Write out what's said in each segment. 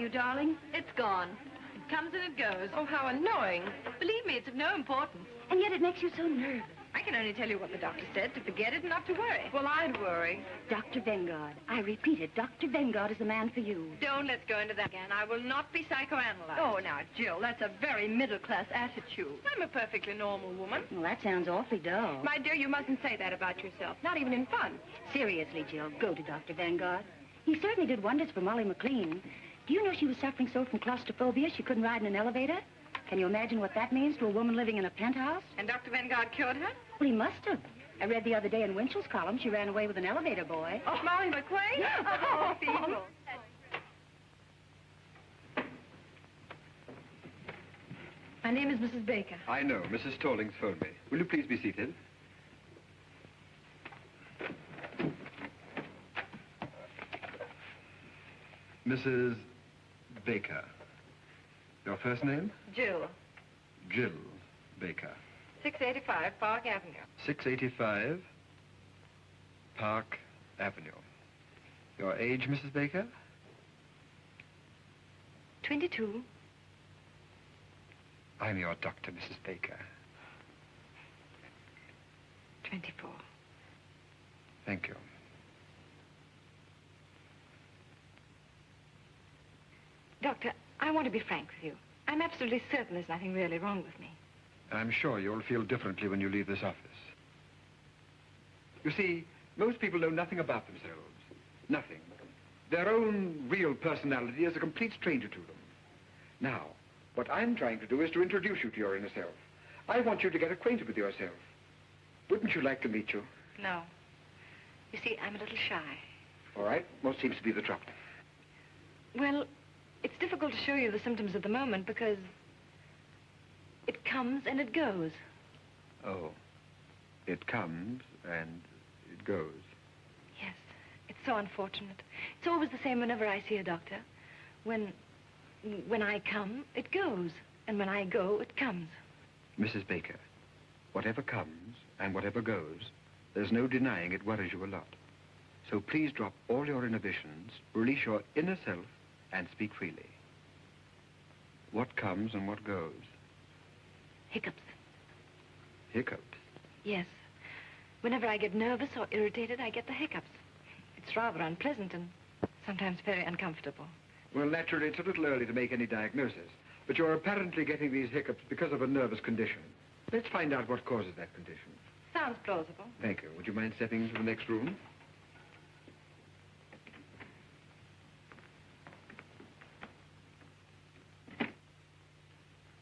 you, darling? It's gone. It comes and it goes. Oh, how annoying. Believe me, it's of no importance. And yet it makes you so nervous. I can only tell you what the doctor said, to forget it and not to worry. Well, I'd worry. Dr. Vengard. I repeat it, Dr. Vengard is the man for you. Don't let's go into that again. I will not be psychoanalyzed. Oh, now, Jill, that's a very middle-class attitude. I'm a perfectly normal woman. Well, that sounds awfully dull. My dear, you mustn't say that about yourself. Not even in fun. Seriously, Jill, go to Dr. Vengard. He certainly did wonders for Molly McLean. Do you know she was suffering so from claustrophobia she couldn't ride in an elevator? Can you imagine what that means to a woman living in a penthouse? And Dr. Vengard cured her? Well, he must have. I read the other day in Winchell's column she ran away with an elevator boy. Oh, Molly McLean? Oh, people. My name is Mrs. Baker. I know. Mrs. Stallings phoned me. Will you please be seated? Mrs. Baker. Your first name? Jill. Jill Baker. 685 Park Avenue. 685 Park Avenue. Your age, Mrs. Baker? 22. I'm your doctor, Mrs. Baker. 24. Thank you. Doctor, I want to be frank with you. I'm absolutely certain there's nothing really wrong with me. I'm sure you'll feel differently when you leave this office. You see, most people know nothing about themselves. Nothing. Their own real personality is a complete stranger to them. Now, what I'm trying to do is to introduce you to your inner self. I want you to get acquainted with yourself. Wouldn't you like to meet you? No. You see, I'm a little shy. All right. What seems to be the trouble? Well, it's difficult to show you the symptoms at the moment because it comes and it goes. Oh. It comes and it goes. Yes. It's so unfortunate. It's always the same whenever I see a doctor. When I come, it goes. And when I go, it comes. Mrs. Baker, whatever comes and whatever goes, there's no denying it worries you a lot. So please drop all your inhibitions, release your inner self, and speak freely. What comes and what goes? Hiccups. Hiccups? Yes. Whenever I get nervous or irritated, I get the hiccups. It's rather unpleasant and sometimes very uncomfortable. Well, naturally, it's a little early to make any diagnosis, but you're apparently getting these hiccups because of a nervous condition. Let's find out what causes that condition. Sounds plausible. Thank you. Would you mind stepping into the next room?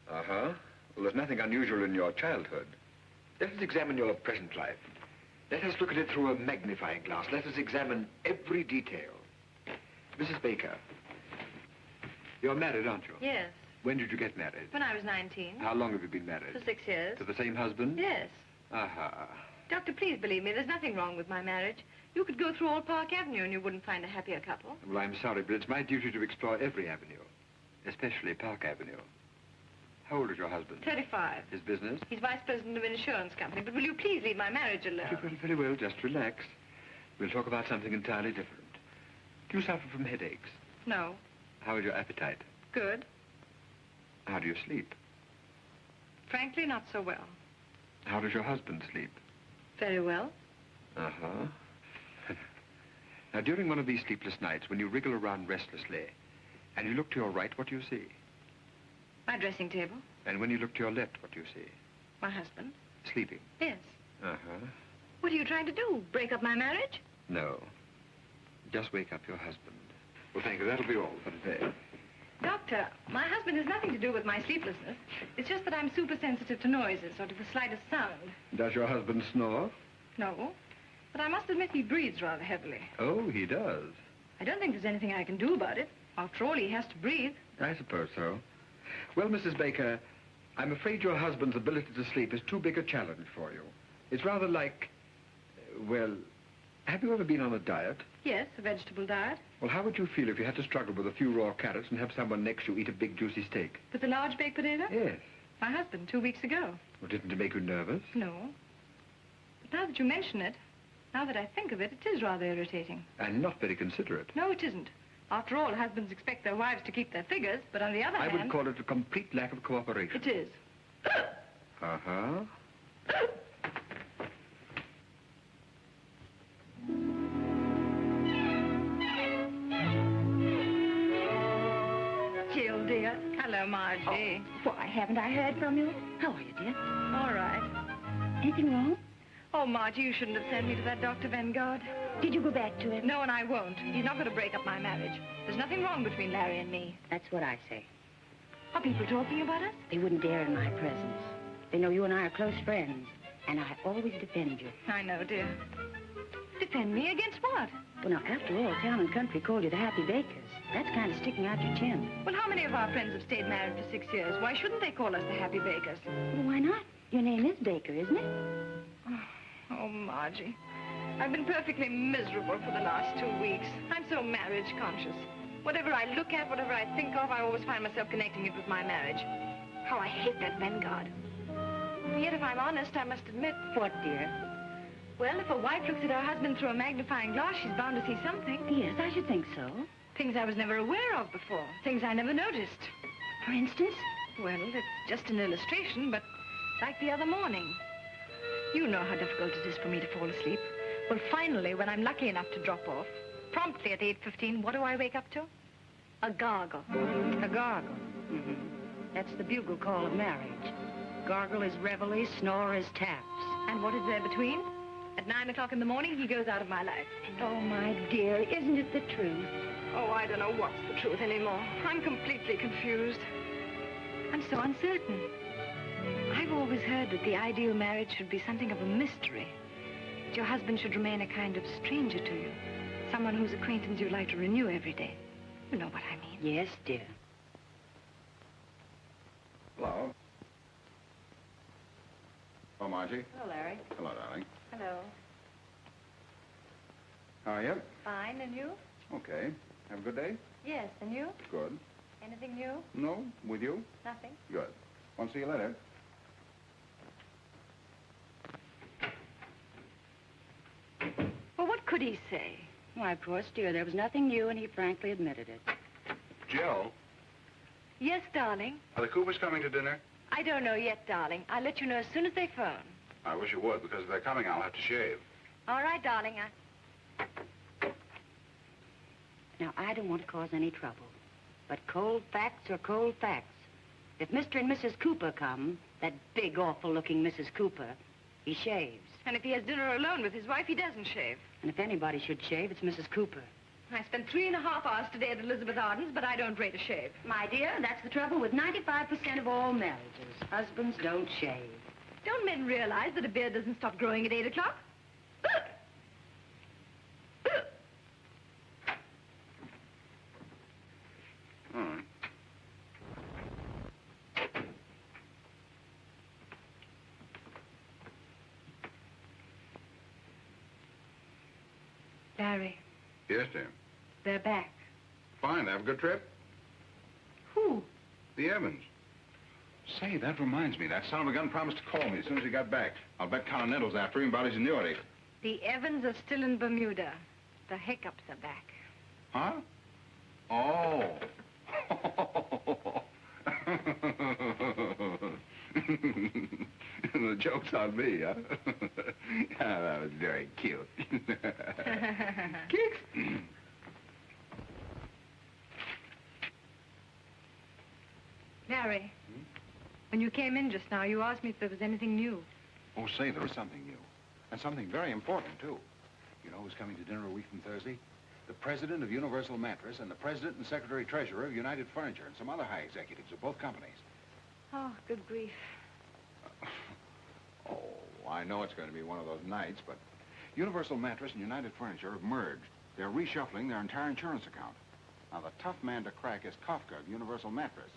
Uh-huh. Well, there's nothing unusual in your childhood. Let us examine your present life. Let us look at it through a magnifying glass. Let us examine every detail. Mrs. Baker, you're married, aren't you? Yes. When did you get married? When I was 19. How long have you been married? For 6 years. To the same husband? Yes. Uh-huh. Doctor, please believe me, there's nothing wrong with my marriage. You could go through all Park Avenue and you wouldn't find a happier couple. Well, I'm sorry, but it's my duty to explore every avenue, especially Park Avenue. How old is your husband? 35. His business? He's vice president of an insurance company. But will you please leave my marriage alone? Very, very well. Just relax. We'll talk about something entirely different. Do you suffer from headaches? No. How is your appetite? Good. How do you sleep? Frankly, not so well. How does your husband sleep? Very well. Uh-huh. Now, during one of these sleepless nights, when you wriggle around restlessly, and you look to your right, what do you see? My dressing table. And when you look to your left, what do you see? My husband. Sleeping? Yes. Uh-huh. What are you trying to do? Break up my marriage? No. Just wake up your husband. Well, thank you. That'll be all for today. Doctor, my husband has nothing to do with my sleeplessness. It's just that I'm super sensitive to noises or to the slightest sound. Does your husband snore? No. But I must admit he breathes rather heavily. Oh, he does. I don't think there's anything I can do about it. After all, he has to breathe. I suppose so. Well, Mrs. Baker, I'm afraid your husband's ability to sleep is too big a challenge for you. It's rather like, well, have you ever been on a diet? Yes, a vegetable diet. Well, how would you feel if you had to struggle with a few raw carrots and have someone next to you eat a big, juicy steak? With a large baked potato? Yes. My husband, 2 weeks ago. Well, didn't it make you nervous? No. But now that you mention it, now that I think of it, it is rather irritating. And not very considerate. No, it isn't. After all, husbands expect their wives to keep their figures, but on the other hand... I would call it a complete lack of cooperation. It is. Uh-huh. Jill, dear. Hello, Margie. Why, haven't I heard from you? How are you, dear? All right. Anything wrong? Oh, Margie, you shouldn't have sent me to that Dr. Vanguard. Did you go back to him? No, and I won't. He's not going to break up my marriage. There's nothing wrong between Larry and me. That's what I say. Are people talking about us? They wouldn't dare in my presence. They know you and I are close friends, and I always defend you. I know, dear. Defend me against what? Well, now, after all, town and country called you the Happy Bakers. That's kind of sticking out your chin. Well, how many of our friends have stayed married for 6 years? Why shouldn't they call us the Happy Bakers? Well, why not? Your name is Baker, isn't it? Oh, Margie. I've been perfectly miserable for the last 2 weeks. I'm so marriage conscious. Whatever I look at, whatever I think of, I always find myself connecting it with my marriage. How I hate that Vanguard. Yet, if I'm honest, I must admit... What, dear? Well, if a wife looks at her husband through a magnifying glass, she's bound to see something. Yes, I should think so. Things I was never aware of before. Things I never noticed. For instance? Well, it's just an illustration, but like the other morning. You know how difficult it is for me to fall asleep. Well, finally, when I'm lucky enough to drop off, promptly at 8:15, what do I wake up to? A gargle. A gargle. Mm-hmm. That's the bugle call of marriage. Gargle is reveille, snore is taps. And what is there between? At 9 o'clock in the morning, he goes out of my life. Oh, my dear, isn't it the truth? Oh, I don't know what's the truth anymore. I'm completely confused. I'm so uncertain. I've always heard that the ideal marriage should be something of a mystery. That your husband should remain a kind of stranger to you. Someone whose acquaintance you'd like to renew every day. You know what I mean. Yes, dear. Hello. Hello, Margie. Hello, Larry. Hello, darling. Hello. How are you? Fine, and you? Okay. Have a good day? Yes, and you? Good. Anything new? No? With you? Nothing. Good. Want to see you later. Well, what could he say? Why, of course, dear, there was nothing new, and he frankly admitted it. Jill, Yes, darling. are the Coopers coming to dinner? I don't know yet, darling. I'll let you know as soon as they phone. I wish you would, because if they're coming, I'll have to shave. All right, darling. Now, I don't want to cause any trouble, but cold facts are cold facts. If Mr. and Mrs. Cooper come, that big, awful-looking Mrs. Cooper, he shaves. And if he has dinner alone with his wife, he doesn't shave. And if anybody should shave, it's Mrs. Cooper. I spent 3.5 hours today at Elizabeth Arden's, but I don't rate a shave. My dear, that's the trouble with 95% of all marriages. Husbands don't shave. Don't men realize that a beard doesn't stop growing at 8 o'clock? All right. Larry, Yes, dear. they're back. Fine. Have a good trip? Who? The Evans. Say, that reminds me. That son of a gun promised to call me as soon as he got back. I'll bet Continental's after him about his annuity. The Evans are still in Bermuda. The hiccups are back. Huh? Oh. The joke's on me, huh? Ah, that was very cute. Kicks. Larry, when you came in just now, you asked me if there was anything new. Oh, say, there is something new. And something very important, too. You know who's coming to dinner a week from Thursday? The president of Universal Mattress and the president and secretary-treasurer of United Furniture and some other high executives of both companies. Oh, good grief. Oh, I know it's going to be one of those nights, but Universal Mattress and United Furniture have merged. They're reshuffling their entire insurance account. Now, the tough man to crack is Kafka of Universal Mattress.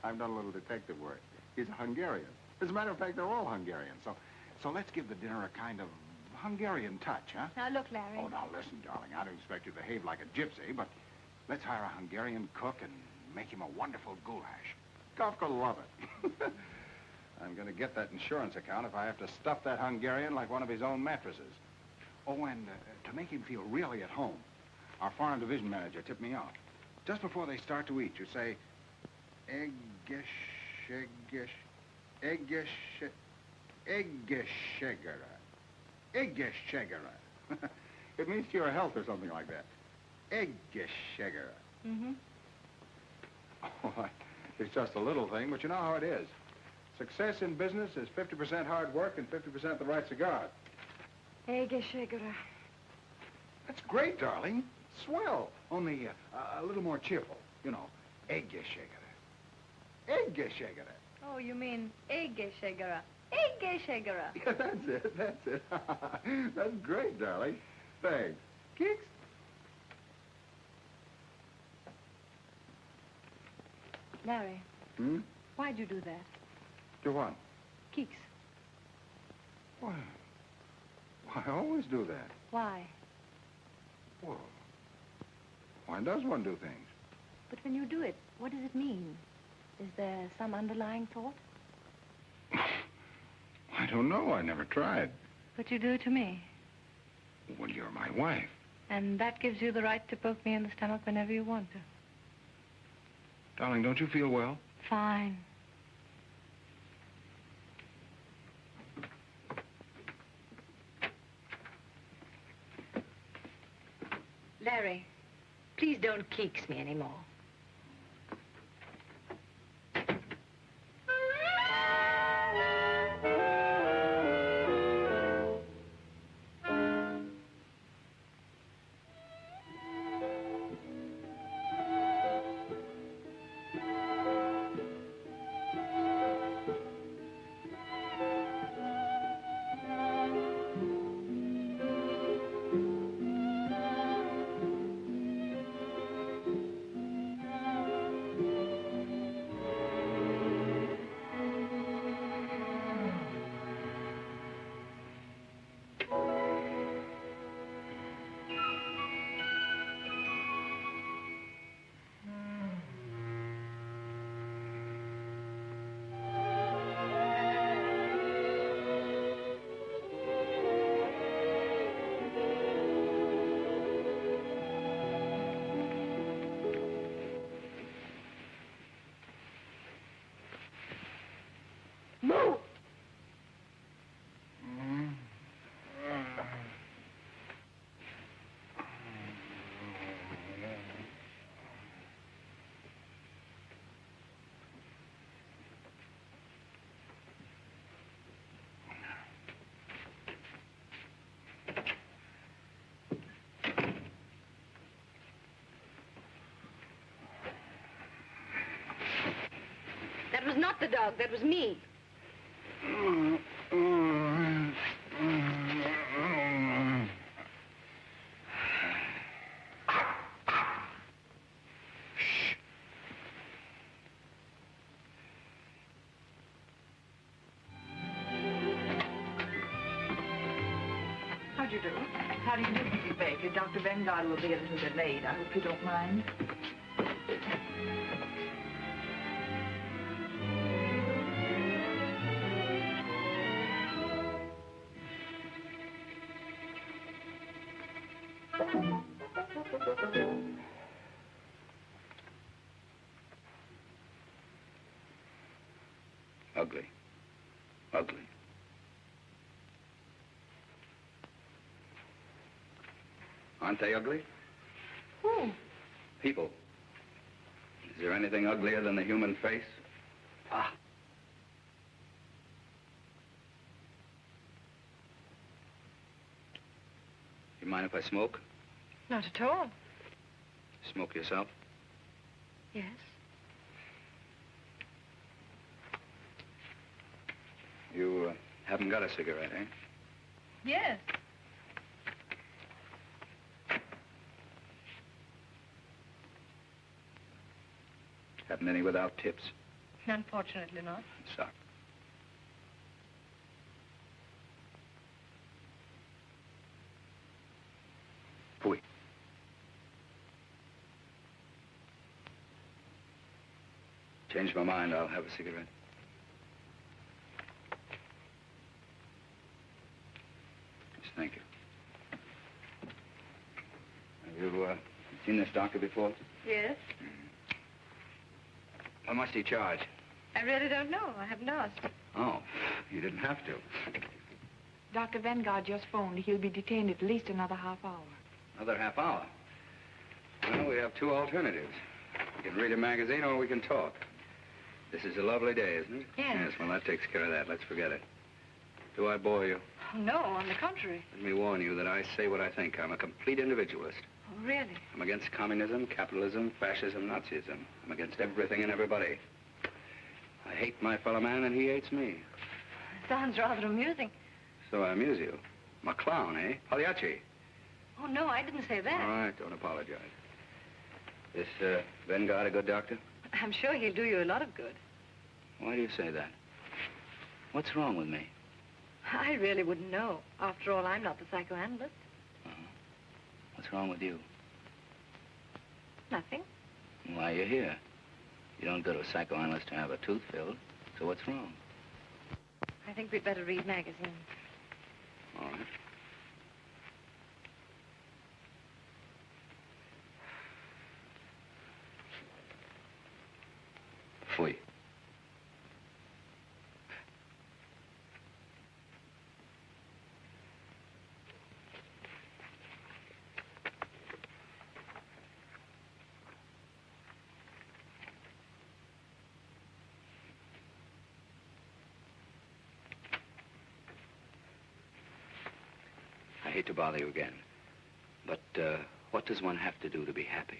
I've done a little detective work. He's a Hungarian. As a matter of fact, they're all Hungarian. So let's give the dinner a kind of Hungarian touch, huh? Now, look, Larry. Oh, now, listen, darling. I don't expect you to behave like a gypsy, but let's hire a Hungarian cook and make him a wonderful goulash. Kafka will love it. I'm going to get that insurance account if I have to stuff that Hungarian like one of his own mattresses. Oh, and to make him feel really at home, Our foreign division manager tipped me off. Just before they start to eat, you say, Eggeshegera. It means to your health or something like that. Eggeshegera. Mm-hmm. Oh, it's just a little thing, but you know how it is. Success in business is 50% hard work and 50% the right cigar. Eggeshegera. That's great, darling. Swell. Only a little more cheerful. You know, Eggeshegera. Eggeshegera. Oh, you mean Eggeshegera. Eggeshegera. Yeah, that's it. That's great, darling. Thanks. Kicks? Larry, why'd you do that? Do what? Keeks. Why? I always do that. Why? Well, why does one do things? But when you do it, what does it mean? Is there some underlying thought? I don't know. I never tried. But you do it to me. Well, you're my wife. And that gives you the right to poke me in the stomach whenever you want to. Darling, don't you feel well? Fine. Larry, please don't keeks me anymore. That was not the dog, that was me. How'd you do? How do you do, Mrs. Baker? Dr. Vanguard will be a little delayed. I hope you don't mind. Ugly. Ugly. Aren't they ugly? Who? People. Is there anything uglier than the human face? Ah. You mind if I smoke? Not at all. Smoke yourself? Yes. You haven't got a cigarette, eh? Yes. Haven't any without tips? Unfortunately not. Sorry. Pui. Changed my mind. I'll have a cigarette. Yes, thank you. You, seen this doctor before? Yes? How much do you charge? I really don't know. I haven't asked. Oh, you didn't have to. Dr. Vanguard just phoned. He'll be detained at least another half hour. Another half hour. Well, we have two alternatives. We can read a magazine or we can talk. This is a lovely day, isn't it? Yes. Yes, well, that takes care of that. Let's forget it. Do I bore you? Oh, no, on the contrary. Let me warn you that I say what I think. I'm a complete individualist. Oh, really? I'm against communism, capitalism, fascism, Nazism. I'm against everything and everybody. I hate my fellow man and he hates me. Sounds rather amusing. So I amuse you. I'm a clown, eh? Pagliacci. Oh, no, I didn't say that. All right, don't apologize. This, Vanguard a good doctor? I'm sure he'll do you a lot of good. Why do you say that? What's wrong with me? I really wouldn't know. After all, I'm not the psychoanalyst. What's wrong with you? Nothing. Why are you here? You don't go to a psychoanalyst to have a tooth filled. So what's wrong? I think we'd better read magazines. All right. Fui. I hate to bother you again, but what does one have to do to be happy?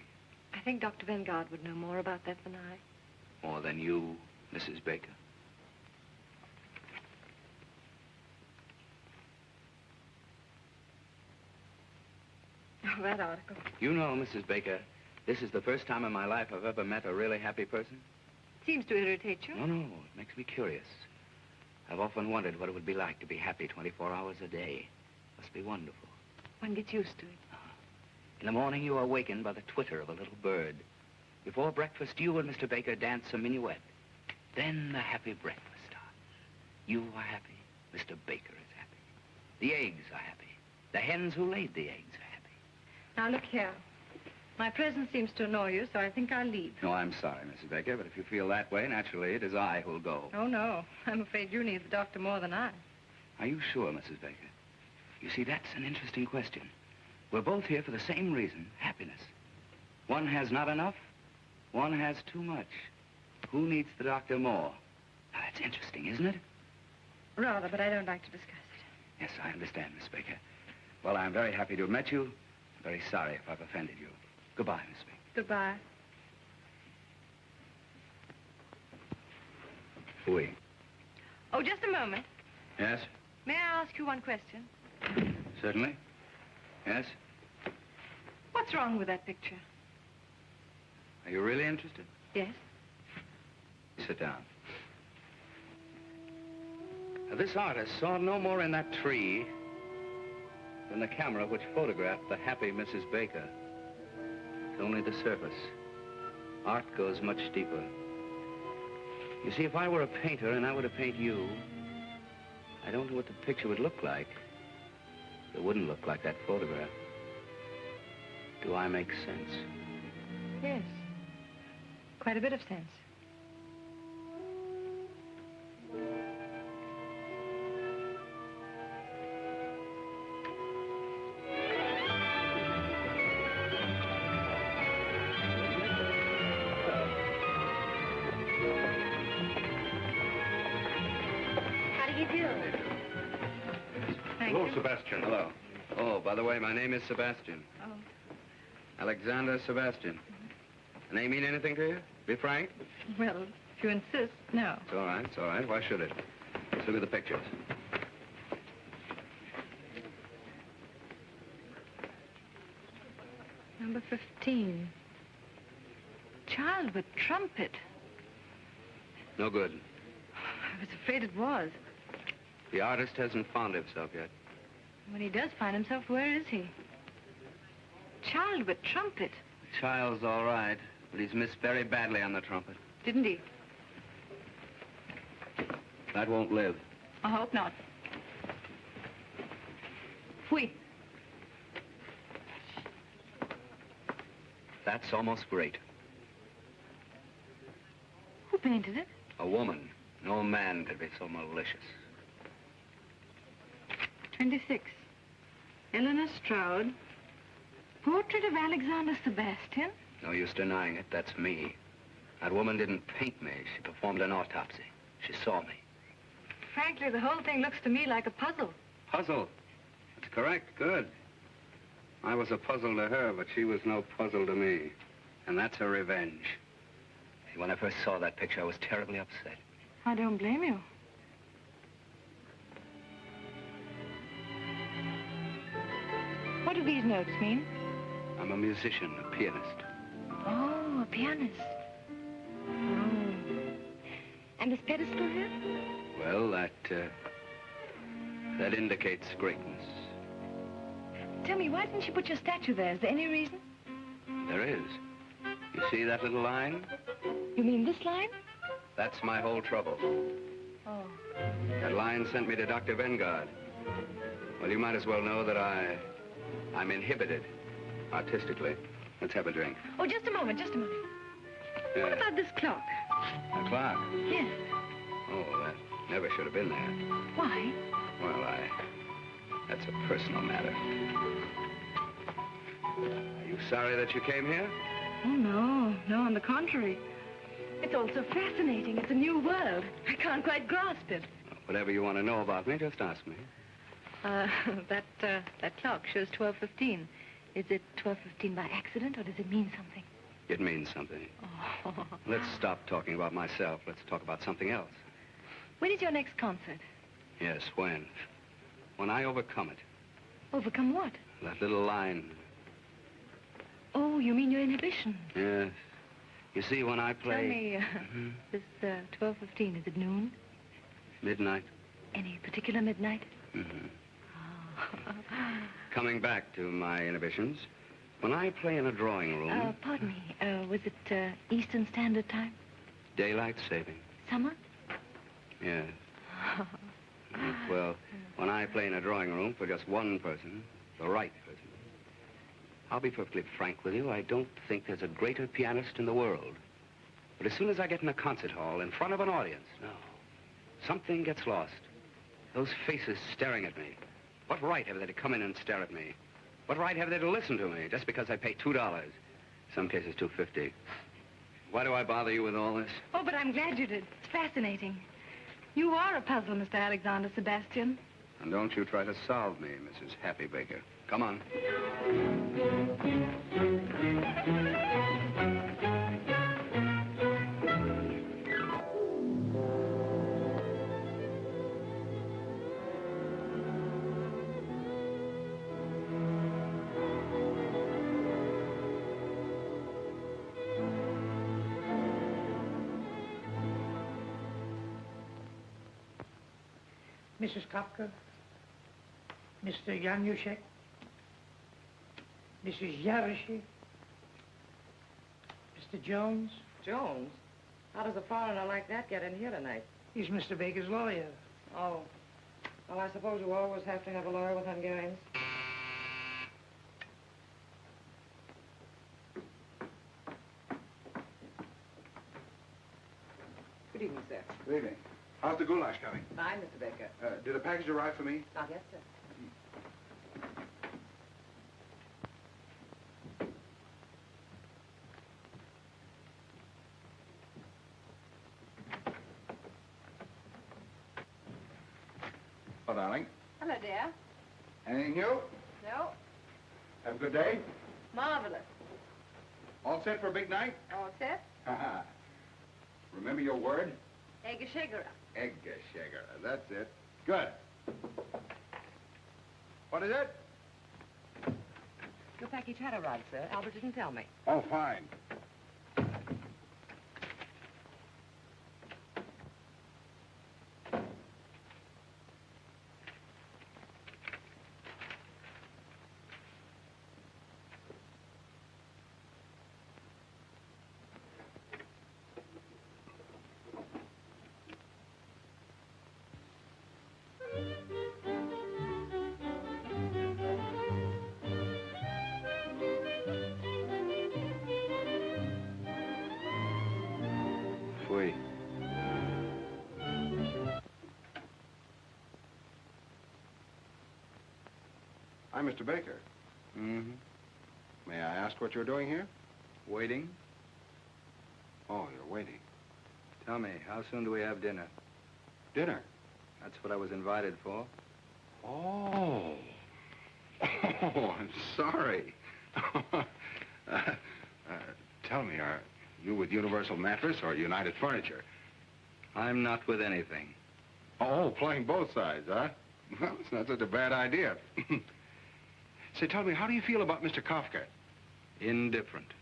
I think Dr. Vanguard would know more about that than I. More than you, Mrs. Baker? Oh, that article. You know, Mrs. Baker, this is the first time in my life I've ever met a really happy person. Seems to irritate you. No, no, it makes me curious. I've often wondered what it would be like to be happy 24 hours a day. Must be wonderful. One gets used to it. In the morning, you are awakened by the twitter of a little bird. Before breakfast, you and Mr. Baker dance a minuet. Then the happy breakfast starts. You are happy. Mr. Baker is happy. The eggs are happy. The hens who laid the eggs are happy. Now, look here. My presence seems to annoy you, so I think I'll leave. No, I'm sorry, Mrs. Baker, but if you feel that way, naturally, it is I who'll go. Oh, no. I'm afraid you need the doctor more than I. Are you sure, Mrs. Baker? You see, that's an interesting question. We're both here for the same reason, happiness. One has not enough, one has too much. Who needs the doctor more? Now, that's interesting, isn't it? Rather, but I don't like to discuss it. Yes, I understand, Miss Baker. Well, I'm very happy to have met you. I'm very sorry if I've offended you. Goodbye, Miss Baker. Goodbye. Fui. Oh, just a moment. Yes? May I ask you one question? Certainly. Yes? What's wrong with that picture? Are you really interested? Yes? Sit down. Now, this artist saw no more in that tree than the camera which photographed the happy Mrs. Baker. It's only the surface. Art goes much deeper. You see, if I were a painter and I were to paint you, I don't know what the picture would look like. It wouldn't look like that photograph. Do I make sense? Yes. Quite a bit of sense. How do you do? Thank Hello, you. Sebastian. Hello. Oh, by the way, my name is Sebastian. Oh. Alexander Sebastian. The name mean anything to you? Be frank. Well, if you insist, no. It's all right, it's all right. Why should it? Let's look at the pictures. Number 15. Child with trumpet. No good. I was afraid it was. The artist hasn't found himself yet. When he does find himself, where is he? Child with trumpet. The child's all right, but he's missed very badly on the trumpet. Didn't he? That won't live. I hope not. Fui. That's almost great. Who painted it? A woman. No man could be so malicious. 26. Eleanor Stroud. Portrait of Alexander Sebastian. No use denying it. That's me. That woman didn't paint me. She performed an autopsy. She saw me. Frankly, the whole thing looks to me like a puzzle. Puzzle. That's correct. Good. I was a puzzle to her, but she was no puzzle to me. And that's her revenge. When I first saw that picture, I was terribly upset. I don't blame you. What do these notes mean? I'm a musician, a pianist. Oh, a pianist. Oh. And this pedestal here? Well, that indicates greatness. Tell me, why didn't you put your statue there? Is there any reason? There is. You see that little line? You mean this line? That's my whole trouble. Oh. That line sent me to Dr. Vengard. Well, you might as well know that I'm inhibited, artistically. Let's have a drink. Oh, just a moment, just a moment. Yeah. What about this clock? A clock? Yes. Oh, that never should have been there. Why? Well, that's a personal matter. Are you sorry that you came here? Oh, no. No, on the contrary. It's all so fascinating. It's a new world. I can't quite grasp it. Whatever you want to know about me, just ask me. That clock shows 12:15. Is it 12:15 by accident, or does it mean something? It means something. Oh. Let's stop talking about myself. Let's talk about something else. When is your next concert? Yes, when? When I overcome it. Overcome what? That little line. Oh, you mean your inhibition? Yes. You see, when I play... Tell me, this 12:15, is it noon? Midnight. Any particular midnight? Mm-hmm. Oh. Coming back to my inhibitions, when I play in a drawing room... Pardon me, was it Eastern Standard Time? Daylight saving. Summer? Yes. Well, when I play in a drawing room for just one person, the right person, I'll be perfectly frank with you, I don't think there's a greater pianist in the world. But as soon as I get in a concert hall in front of an audience, no, something gets lost. Those faces staring at me. What right have they to come in and stare at me? What right have they to listen to me just because I pay $2? Some cases, $2.50. Why do I bother you with all this? Oh, but I'm glad you did. It's fascinating. You are a puzzle, Mr. Alexander Sebastian. And don't you try to solve me, Mrs. Happy Baker. Come on. Mrs. Kopka, Mr. Januszek, Mrs. Yaroshi, Mr. Jones. Jones? How does a foreigner like that get in here tonight? He's Mr. Baker's lawyer. Oh. Well, I suppose you always have to have a lawyer with Hungarians. Good evening, sir. Good evening. How's the goulash coming? Fine, Mr. Baker. Did a package arrive for me? Not yet, sir. Oh, darling. Hello, dear. Anything new? No? Have a good day? Marvelous. All set for a big night? All set? Ha-ha. Remember your word? Eggeschegera. Eggeschegger. That's it. Good. What is it? Your package had arrived, sir. Albert didn't tell me. Oh, fine. I'm Mr. Baker. Mm-hmm. May I ask what you're doing here? Waiting. Oh, you're waiting. Tell me, how soon do we have dinner? Dinner? That's what I was invited for. Oh. Oh, I'm sorry. Tell me, are you with Universal Mattress or United Furniture? I'm not with anything. Oh, playing both sides, huh? Well, it's not such a bad idea. Say, tell me, how do you feel about Mr. Kafka? Indifferent.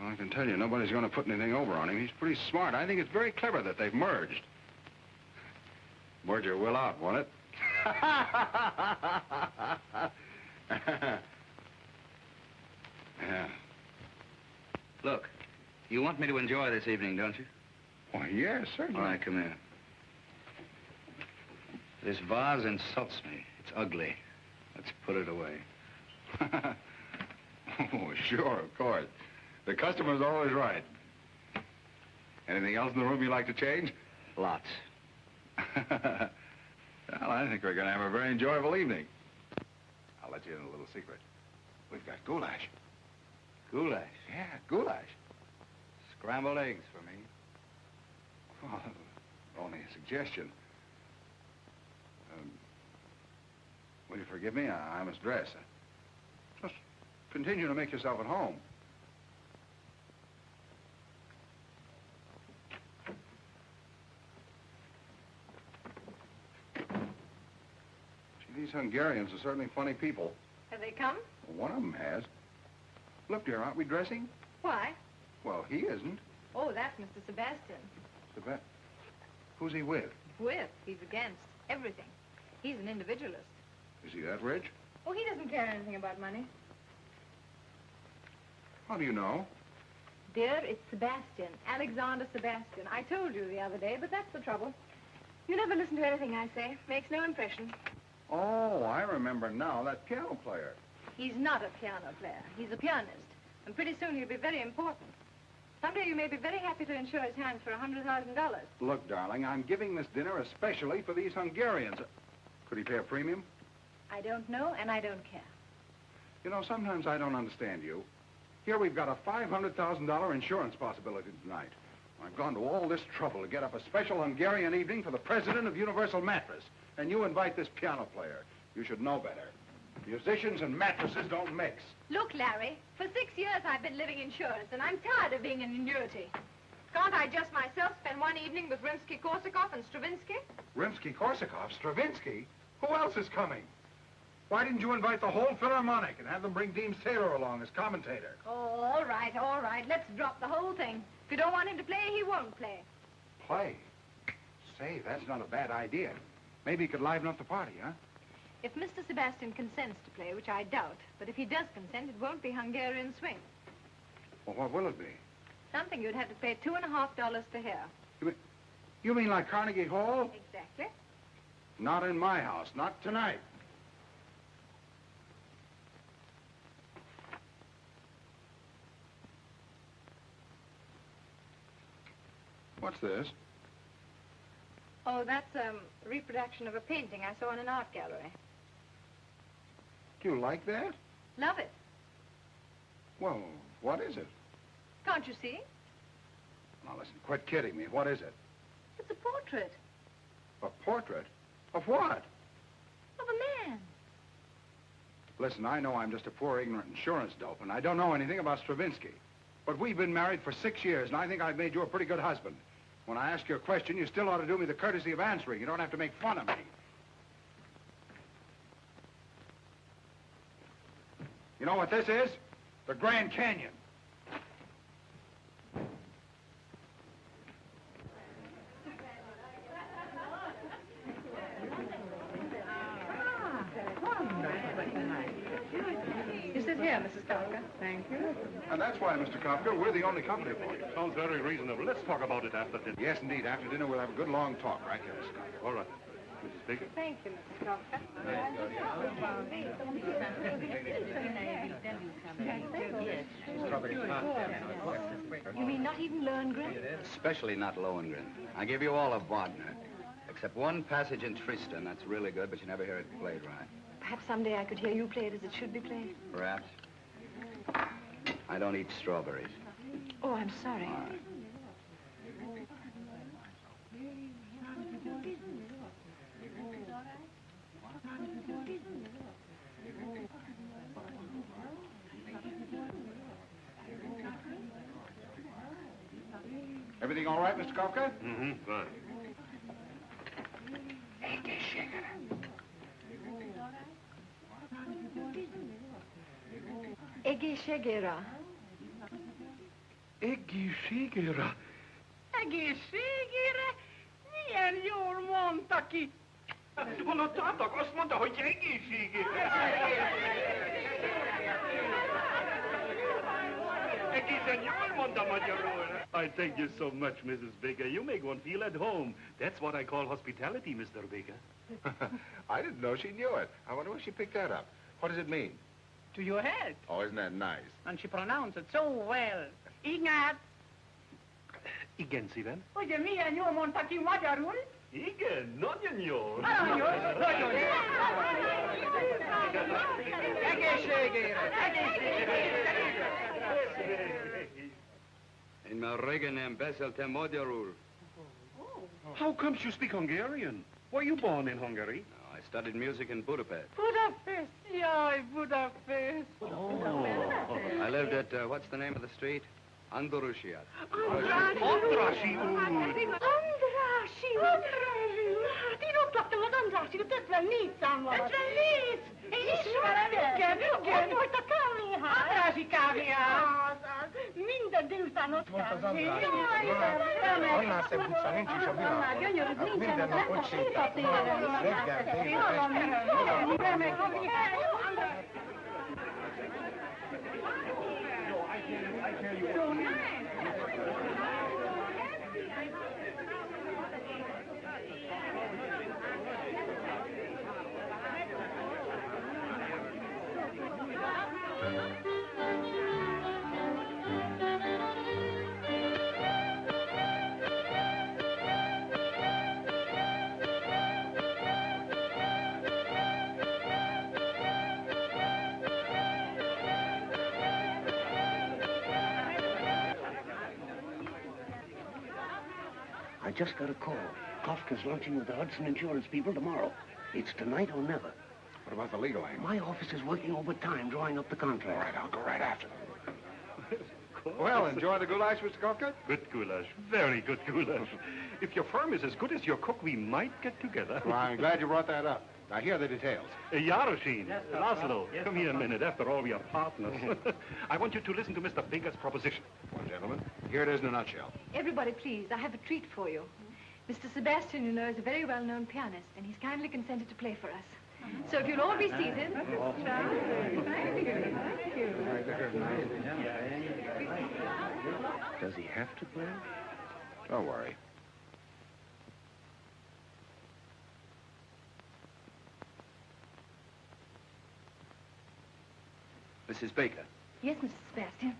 Well, I can tell you, nobody's going to put anything over on him. He's pretty smart. I think it's very clever that they've merged. Merger will out, won't it? Yeah. Look, you want me to enjoy this evening, don't you? Why, yes, certainly. All right, come here. This vase insults me. It's ugly. Let's put it away. Oh, sure, of course. The customer's always right. Anything else in the room you'd like to change? Lots. Well, I think we're going to have a very enjoyable evening. I'll let you in a little secret. We've got goulash. Goulash. Yeah, goulash. Scrambled eggs for me. Oh, only a suggestion. Will you forgive me? I must dress. Just continue to make yourself at home. Gee, these Hungarians are certainly funny people. Have they come? Well, one of them has. Look, dear, aren't we dressing? Why? Well, he isn't. Oh, that's Mr. Sebastian. Who's he with? With. He's against everything. He's an individualist. Is he that rich? Oh, he doesn't care anything about money. How do you know? Dear, it's Sebastian. Alexander Sebastian. I told you the other day, but that's the trouble. You never listen to anything I say. Makes no impression. Oh, I remember now. That piano player. He's not a piano player. He's a pianist. And pretty soon he'll be very important. Someday you may be very happy to insure his hands for $100,000. Look, darling, I'm giving this dinner especially for these Hungarians. Could he pay a premium? I don't know, and I don't care. You know, sometimes I don't understand you. Here we've got a $500,000 insurance possibility tonight. I've gone to all this trouble to get up a special Hungarian evening for the president of Universal Mattress. And you invite this piano player. You should know better. Musicians and mattresses don't mix. Look, Larry, for 6 years I've been living insurance, and I'm tired of being an annuity. Can't I just myself spend one evening with Rimsky-Korsakov and Stravinsky? Rimsky-Korsakov? Stravinsky? Who else is coming? Why didn't you invite the whole Philharmonic and have them bring Dean Taylor along as commentator? Oh, all right, all right. Let's drop the whole thing. If you don't want him to play, he won't play. Play? Say, that's not a bad idea. Maybe he could liven up the party, huh? If Mr. Sebastian consents to play, which I doubt, but if he does consent, it won't be Hungarian swing. Well, what will it be? Something you'd have to pay $2.50 to hear. You mean like Carnegie Hall? Exactly. Not in my house. Not tonight. What's this? Oh, that's a reproduction of a painting I saw in an art gallery. Do you like that? Love it. Well, what is it? Can't you see? Now, listen, quit kidding me. What is it? It's a portrait A portrait? Of what? of a man. Listen, I know I'm just a poor, ignorant insurance dope, and I don't know anything about Stravinsky. But we've been married for 6 years, and I think I've made you a pretty good husband. When I ask you a question, you still ought to do me the courtesy of answering. You don't have to make fun of me. You know what this is? The Grand Canyon. You sit here, Mrs. Kafka. Thank you. And that's why, Mr. Kafka, we're the only company for you. Sounds very reasonable. Let's talk about it after dinner. Yes, indeed. After dinner, we'll have a good long talk, right here, Mr. Kafka. All right. Mrs. Baker? Thank you, Mrs. Kafka. You mean not even Lohengrin? Especially not Lohengrin. I give you all of Wagner. Except one passage in Tristan. That's really good, but you never hear it played right. Perhaps someday I could hear you play it as it should be played. Perhaps. I don't eat strawberries. Oh, I'm sorry. All right. Everything all right, Mr. Kafka? Mm-hmm, fine. Egészségére. Egészségére. Egészségére? Milyen jól mondta ki. Hallottátok? Azt mondta, hogy egészségére. Egészen jól mondta magyarul. I thank you so much, Mrs. Baker. You make one feel at home. That's what I call hospitality, Mr. Baker. I didn't know she knew it. I wonder where she picked that up. What does it mean? To your health. Oh, isn't that nice? And she pronounced it so well. Ingat, Igen, szívem. ugye milyen jól mondta ki magyarul? Igen, nagyon jó. Nagyon jó. Egészségére. Én már régen nem beszéltem magyarul. How comes you speak Hungarian? Were you born in Hungary? No, I studied music in Budapest. Budapest. Jaj, Budapest. I lived at, what's the name of the street? Andalusia. Andrassy úr. Andrássy. Hát én ott laktam az Andrássy, 54 számmal. 54? Én ismerem. Igen. Ott volt a kávéház. Andrássy kávéház. Minden délután ott Volt az Andrássy. Annál szebb utca nincs is a világon. Minden nap ott sétáltunk. Reggel, délután. I just got a call. Kafka's lunching with the Hudson Insurance people tomorrow. It's tonight or never. What about the legal aim? My office is working overtime drawing up the contract. All right, I'll go right after them. Well, enjoy the goulash, Mr. Kafka? Good goulash. Very good goulash. If your firm is as good as your cook, we might get together. Well, I'm glad you brought that up. Now, here are the details. Yaroshine, Laszlo, come here a minute. After all, we are partners. I want you to listen to Mr. Baker's proposition. Well, gentlemen, here it is in a nutshell. Everybody, please, I have a treat for you. Mr. Sebastian, you know, is a very well-known pianist, and he's kindly consented to play for us. So if you'll all be seated. Thank you. Does he have to play? Don't worry. Mrs. Baker. Yes, Mr. Sebastian.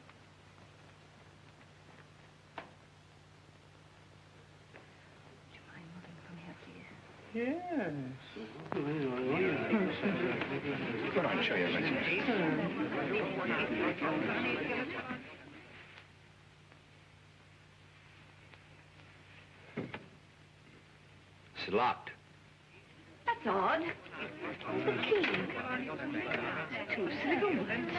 Would you mind moving from here, please? Yes. Come on, show you everything. It's locked. That's odd. The key. Two silver words.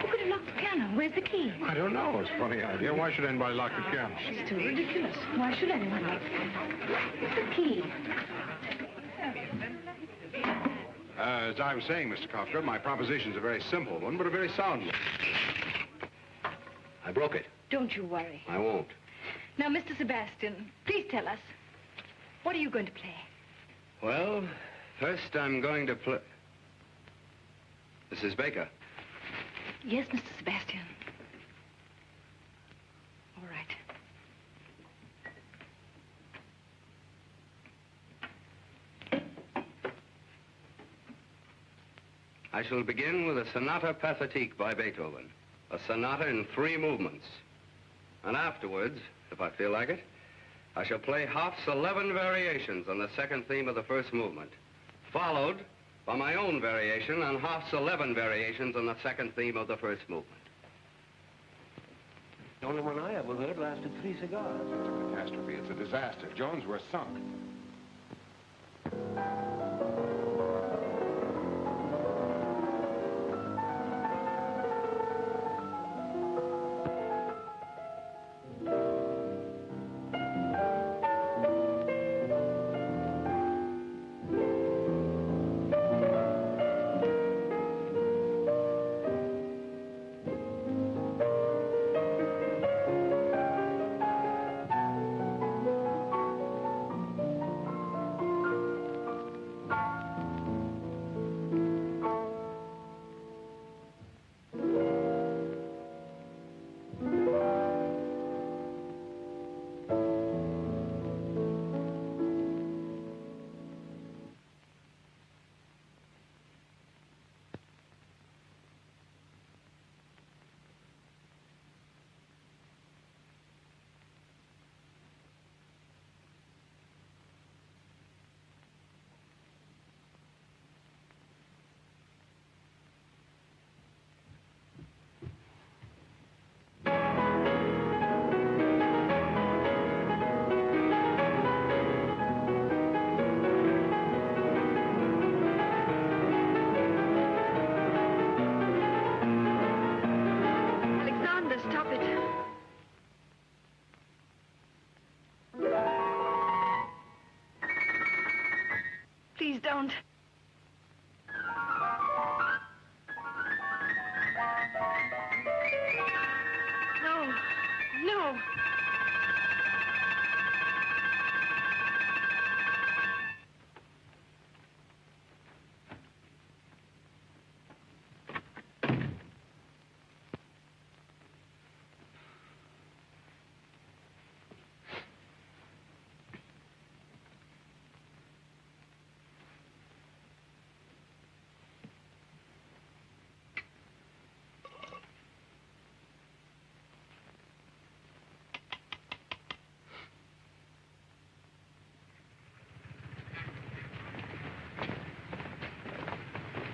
Who could have locked the piano? Where's the key? I don't know. It's a funny idea. Why should anybody lock the piano? It's too ridiculous. Why should anyone lock it? The key. As I was saying, Mr. Kafka, my proposition's a very simple one, but a very sound one. I broke it. Don't you worry. I won't. Now, Mr. Sebastian, please tell us, what are you going to play? Well, first I'm going to play... Mrs. Baker. Yes, Mr. Sebastian. All right. I shall begin with a Sonata Pathétique by Beethoven. A sonata in 3 movements. And afterwards, if I feel like it, I shall play Hoff's 11 variations on the second theme of the first movement, followed for my own variation on Hoff's 11 variations on the second theme of the first movement. The only one I ever heard lasted 3 cigars. It's a catastrophe. It's a disaster. Jones, we're sunk. Please don't. No. No.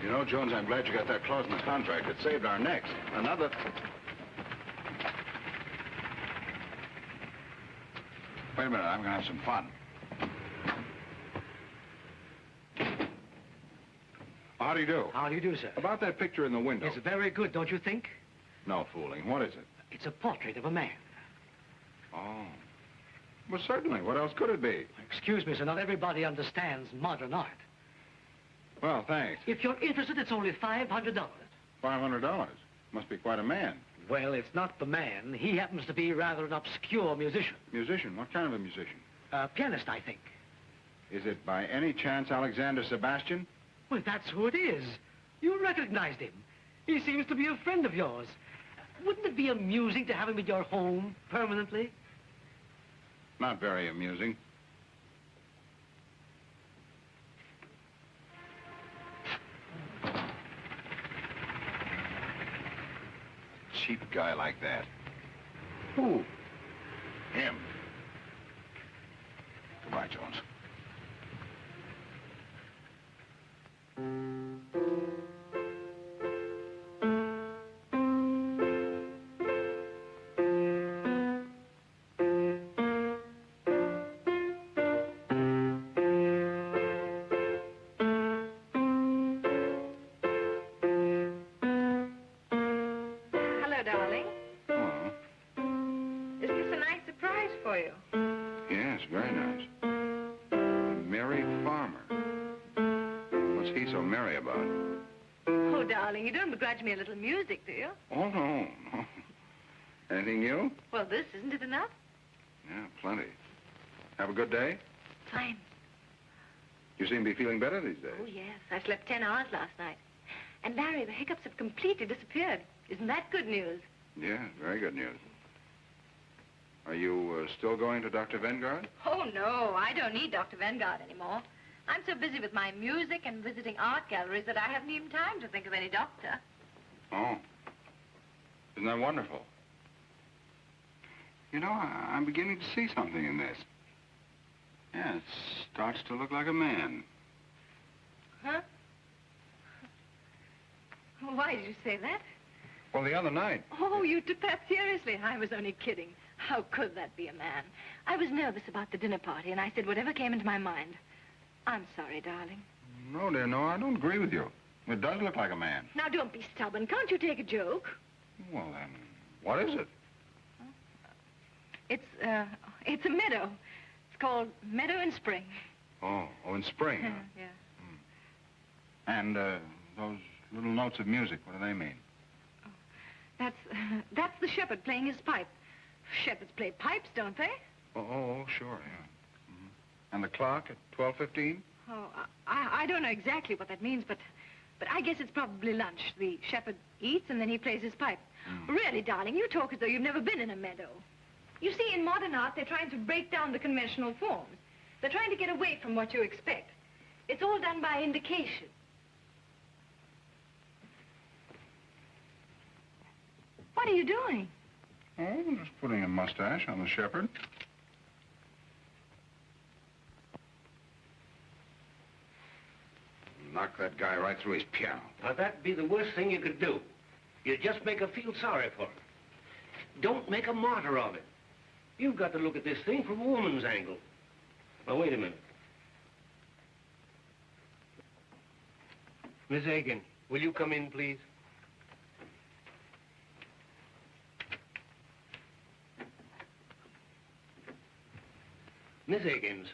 You know, Jones, I'm glad you got that clause in the contract. It saved our necks. Another... Wait a minute, I'm gonna have some fun. How do you do? How do you do, sir? About that picture in the window. It's very good, don't you think? No fooling. What is it? It's a portrait of a man. Oh. Well, certainly. What else could it be? Excuse me, sir, not everybody understands modern art. Well, thanks. If you're interested, it's only $500. $500? Must be quite a man. Well, it's not the man. He happens to be rather an obscure musician. Musician? What kind of a musician? A pianist, I think. Is it by any chance Alexander Sebastian? Well, that's who it is. You recognized him. He seems to be a friend of yours. Wouldn't it be amusing to have him in your home permanently? Not very amusing. Cheap guy like that. Who? Him. Goodbye, Jones. Hello, darling. Oh, Is this a nice surprise for you? yes, very nice. Mary Farmer. What's he so merry about? Oh, darling, you don't begrudge me a little music, do you? Oh, no, no. Anything new? Well, this, isn't it enough? Yeah, plenty. Have a good day? Fine. You seem to be feeling better these days. Oh, yes. I slept 10 hours last night. And, Larry, the hiccups have completely disappeared. Isn't that good news? Yeah, very good news. Are you still going to Dr. Vengard? Oh, no. I don't need Dr. Vengard anymore. I'm so busy with my music and visiting art galleries that I haven't even time to think of any doctor. Oh. Isn't that wonderful? You know, I'm beginning to see something in this. Yeah, it starts to look like a man. Huh? Why did you say that? Well, the other night. Oh, you took that seriously. I was only kidding. How could that be a man? I was nervous about the dinner party, and I said whatever came into my mind. I'm sorry, darling. No, dear, no, I don't agree with you. It does look like a man. Now, don't be stubborn. Can't you take a joke? Well, then, what is it? It's a meadow. It's called Meadow in Spring. Oh, in spring, huh? Yeah. And, those little notes of music, what do they mean? That's the shepherd playing his pipe. Shepherds play pipes, don't they? Oh, sure, yeah. And the clock at 12:15? Oh, I don't know exactly what that means, but I guess it's probably lunch. The shepherd eats and then he plays his pipe. Really, darling, you talk as though you've never been in a meadow. You see, in modern art, they're trying to break down the conventional forms. They're trying to get away from what you expect. It's all done by indication. What are you doing? Oh, I'm just putting a mustache on the shepherd. Knock that guy right through his piano. Now, that'd be the worst thing you could do. You just make her feel sorry for her. Don't make a martyr of it. You've got to look at this thing from a woman's angle. Now, wait a minute. Miss Aiken, will you come in, please? Miss Higgins,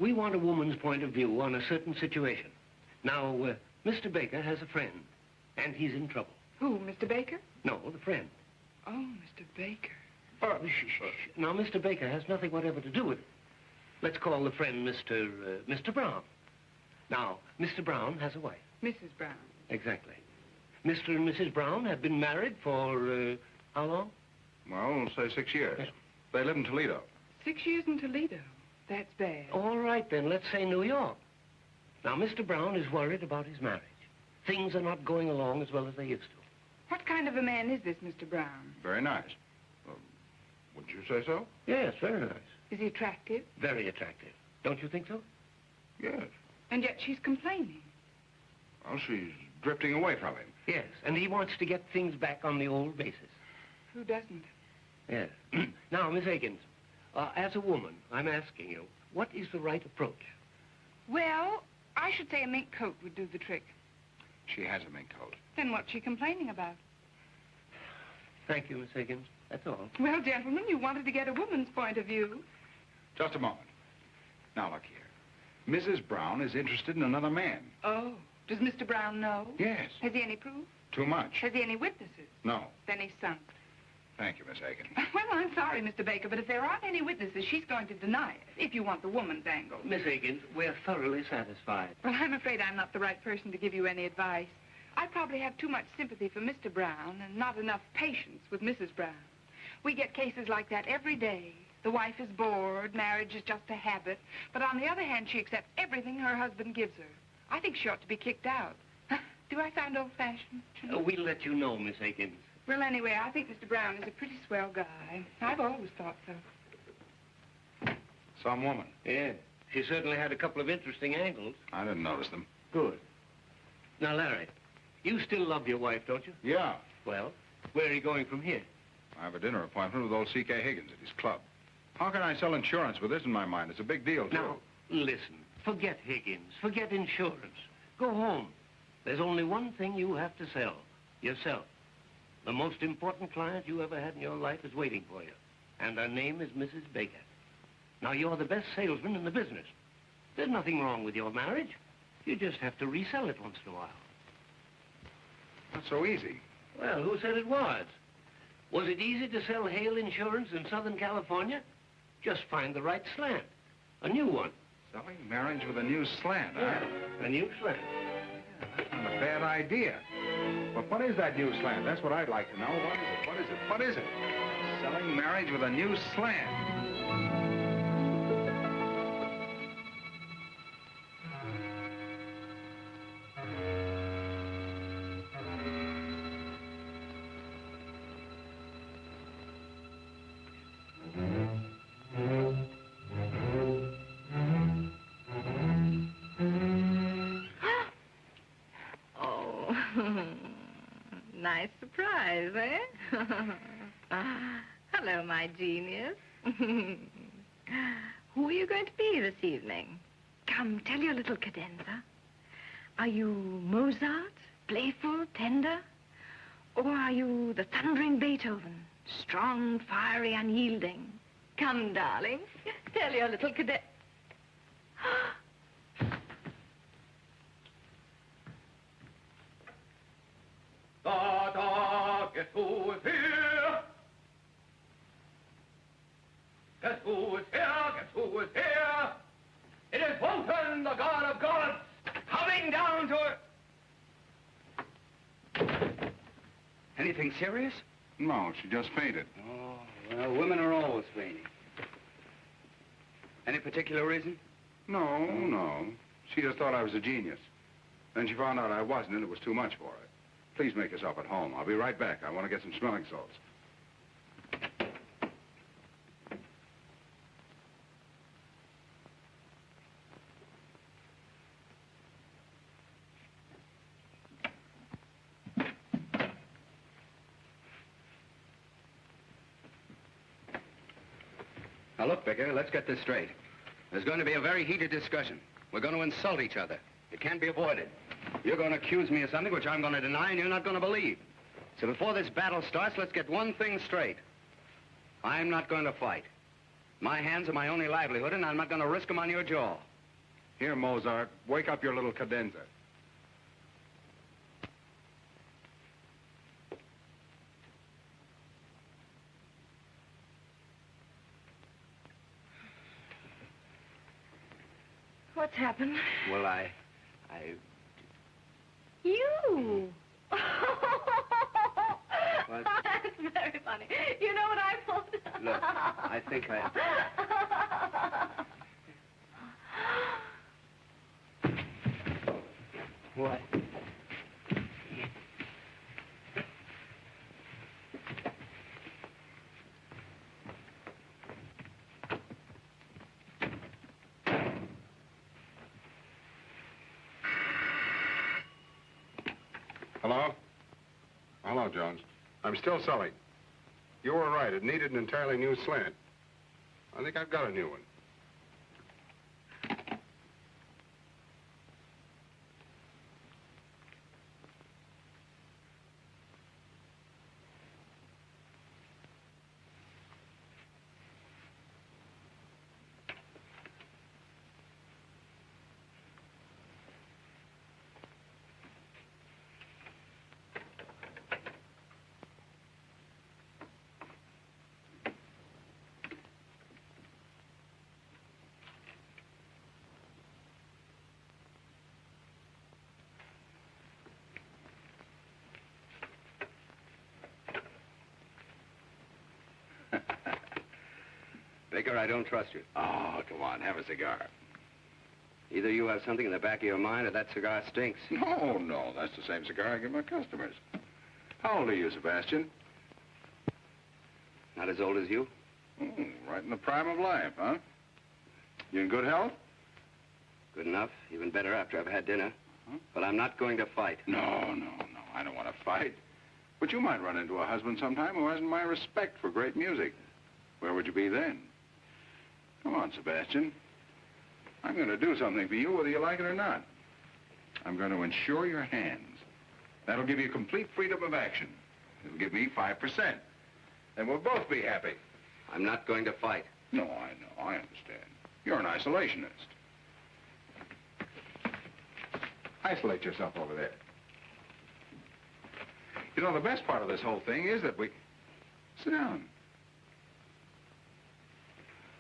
we want a woman's point of view on a certain situation. Now, Mr. Baker has a friend, and he's in trouble. Who, Mr. Baker? No, the friend. Oh, Mr. Baker. Shh. Now, Mr. Baker has nothing whatever to do with it. Let's call the friend Mr. Brown. Now, Mr. Brown has a wife. Mrs. Brown. Exactly. Mr. and Mrs. Brown have been married for, how long? Well, say 6 years. Yeah. They live in Toledo. 6 years in Toledo. That's bad. All right, then, let's say New York. Now, Mr. Brown is worried about his marriage. Things are not going along as well as they used to. What kind of a man is this, Mr. Brown? Very nice. Wouldn't you say so? Yes, very nice. Is he attractive? Very attractive. Don't you think so? Yes. And yet she's complaining. Well, she's drifting away from him. Yes, and he wants to get things back on the old basis. Who doesn't? Yes. Now, Miss Akins, as a woman, I'm asking you, what is the right approach? Well, I should say a mink coat would do the trick. She has a mink coat. Then what's she complaining about? Thank you, Miss Higgins. That's all. Well, gentlemen, you wanted to get a woman's point of view. Just a moment. Now, look here. Mrs. Brown is interested in another man. Oh, does Mr. Brown know? Yes. Has he any proof? Too much. Has he any witnesses? No. Then he's sunk. Thank you, Miss Aiken. Well, I'm sorry, Mr. Baker, but if there aren't any witnesses, she's going to deny it, if you want the woman's angle. Miss Higgins, we're thoroughly satisfied. Well, I'm afraid I'm not the right person to give you any advice. I probably have too much sympathy for Mr. Brown and not enough patience with Mrs. Brown. We get cases like that every day. The wife is bored, marriage is just a habit, but on the other hand, she accepts everything her husband gives her. I think she ought to be kicked out. Do I sound old-fashioned? We'll let you know, Miss Higgins. Well, anyway, I think Mr. Brown is a pretty swell guy. I've always thought so. Some woman. Yeah, she certainly had a couple of interesting angles. I didn't notice them. Good. Now, Larry, you still love your wife, don't you? Yeah. Well, where are you going from here? I have a dinner appointment with old C.K. Higgins at his club. How can I sell insurance with this in my mind? It's a big deal, too. Now, listen. Forget Higgins. Forget insurance. Go home. There's only one thing you have to sell. Yourself. The most important client you ever had in your life is waiting for you. And her name is Mrs. Baker. Now, you're the best salesman in the business. There's nothing wrong with your marriage. You just have to resell it once in a while. Not so easy. Well, who said it was? Was it easy to sell hail insurance in Southern California? Just find the right slant. A new one. Selling marriage with a new slant, huh? Yeah, a new slant. Yeah, that's not a bad idea. But what is that new slant? That's what I'd like to know. What is it? What is it? What is it? Selling marriage with a new slant. Nice surprise, eh? Hello, my genius. Who are you going to be this evening? Come, tell your little cadenza. Are you Mozart, playful, tender? Or are you the thundering Beethoven, strong, fiery, unyielding? Come, darling, tell your little cadenza. Guess who is here? Guess who is here? Guess who is here? It is Wotan, the god of gods, coming down to... Anything serious? No, she just fainted. Oh, well, women are always fainting. Any particular reason? No. She just thought I was a genius. Then she found out I wasn't, and it was too much for her. Please make yourself at home. I'll be right back. I want to get some smelling salts. Now, look, Vicar, let's get this straight. There's going to be a very heated discussion. We're going to insult each other. It can't be avoided. You're going to accuse me of something which I'm going to deny and you're not going to believe. So before this battle starts, let's get one thing straight. I'm not going to fight. My hands are my only livelihood, and I'm not going to risk them on your jaw. Here, Mozart, wake up your little cadenza. What's happened? Well, I... You! What? That's very funny. You know what I pulled? Look, I think I... What? Hello? Hello, Jones. I'm still selling. You were right. It needed an entirely new slant. I think I've got a new one. Baker, I don't trust you. Oh, come on, have a cigar. Either you have something in the back of your mind or that cigar stinks. No, that's the same cigar I give my customers. How old are you, Sebastian? Not as old as you? Right in the prime of life, huh? You in good health? Good enough. Even better after I've had dinner. Huh? But I'm not going to fight. No. I don't want to fight. But you might run into a husband sometime who hasn't my respect for great music. Where would you be then? Come on, Sebastian. I'm going to do something for you whether you like it or not. I'm going to insure your hands. That'll give you complete freedom of action. It'll give me 5%. And we'll both be happy. I'm not going to fight. No, I know. I understand. You're an isolationist. Isolate yourself over there. You know, the best part of this whole thing is that we... Sit down.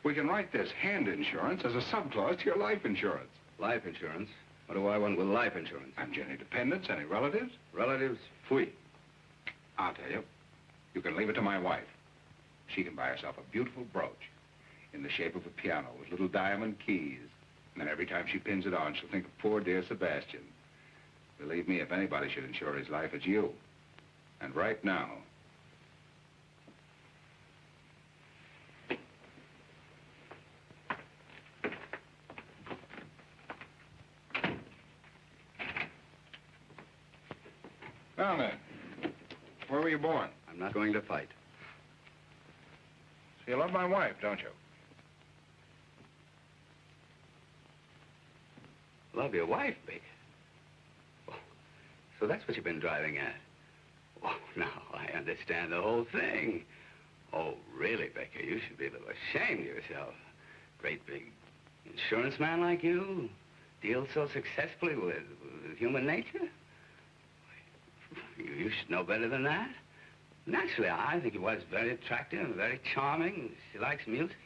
We can write this hand insurance as a subclause to your life insurance. Life insurance? What do I want with life insurance? Haven't you any dependents, any relatives? Relatives? Fui. I'll tell you. You can leave it to my wife. She can buy herself a beautiful brooch in the shape of a piano with little diamond keys. And then every time she pins it on, she'll think of poor dear Sebastian. Believe me, if anybody should insure his life, it's you. And right now... Now then, Where were you born? I'm not going to fight. So you love my wife, don't you? Love your wife, Baker? Oh, so that's what you've been driving at. Oh, now I understand the whole thing. Oh, really, Baker? You should be a little ashamed of yourself. Great big insurance man like you deals so successfully with human nature? You should know better than that. Naturally, I think your wife's very attractive and very charming. She likes music.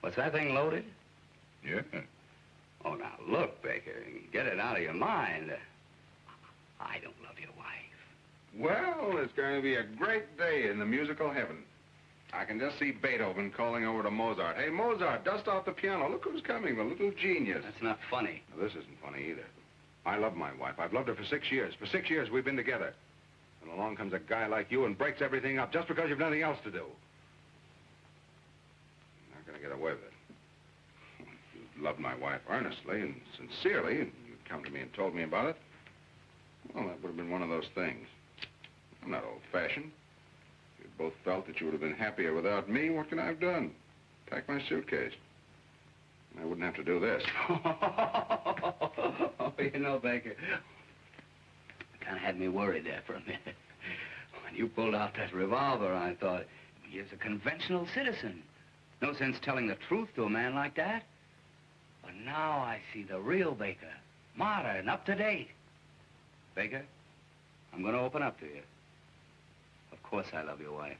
What's that thing loaded? Yeah. Oh, now, look, Baker, get it out of your mind. I don't love your wife. Well, it's going to be a great day in the musical heaven. I can just see Beethoven calling over to Mozart. Hey, Mozart, dust off the piano. Look who's coming, the little genius. That's not funny. Now, this isn't funny either. I love my wife. I've loved her for 6 years. For 6 years, we've been together. And along comes a guy like you and breaks everything up just because you've nothing else to do. You're not going to get away with it. You loved my wife earnestly and sincerely, and you'd come to me and told me about it. Well, that would have been one of those things. I'm not old-fashioned. If you both felt that you would have been happier without me, what can I have done? Pack my suitcase. I wouldn't have to do this. Oh, you know, Baker, kind of had me worried there for a minute. When you pulled out that revolver, I thought, he is a conventional citizen. No sense telling the truth to a man like that. But now I see the real Baker, modern, up to date. Baker, I'm going to open up to you. Of course I love your wife.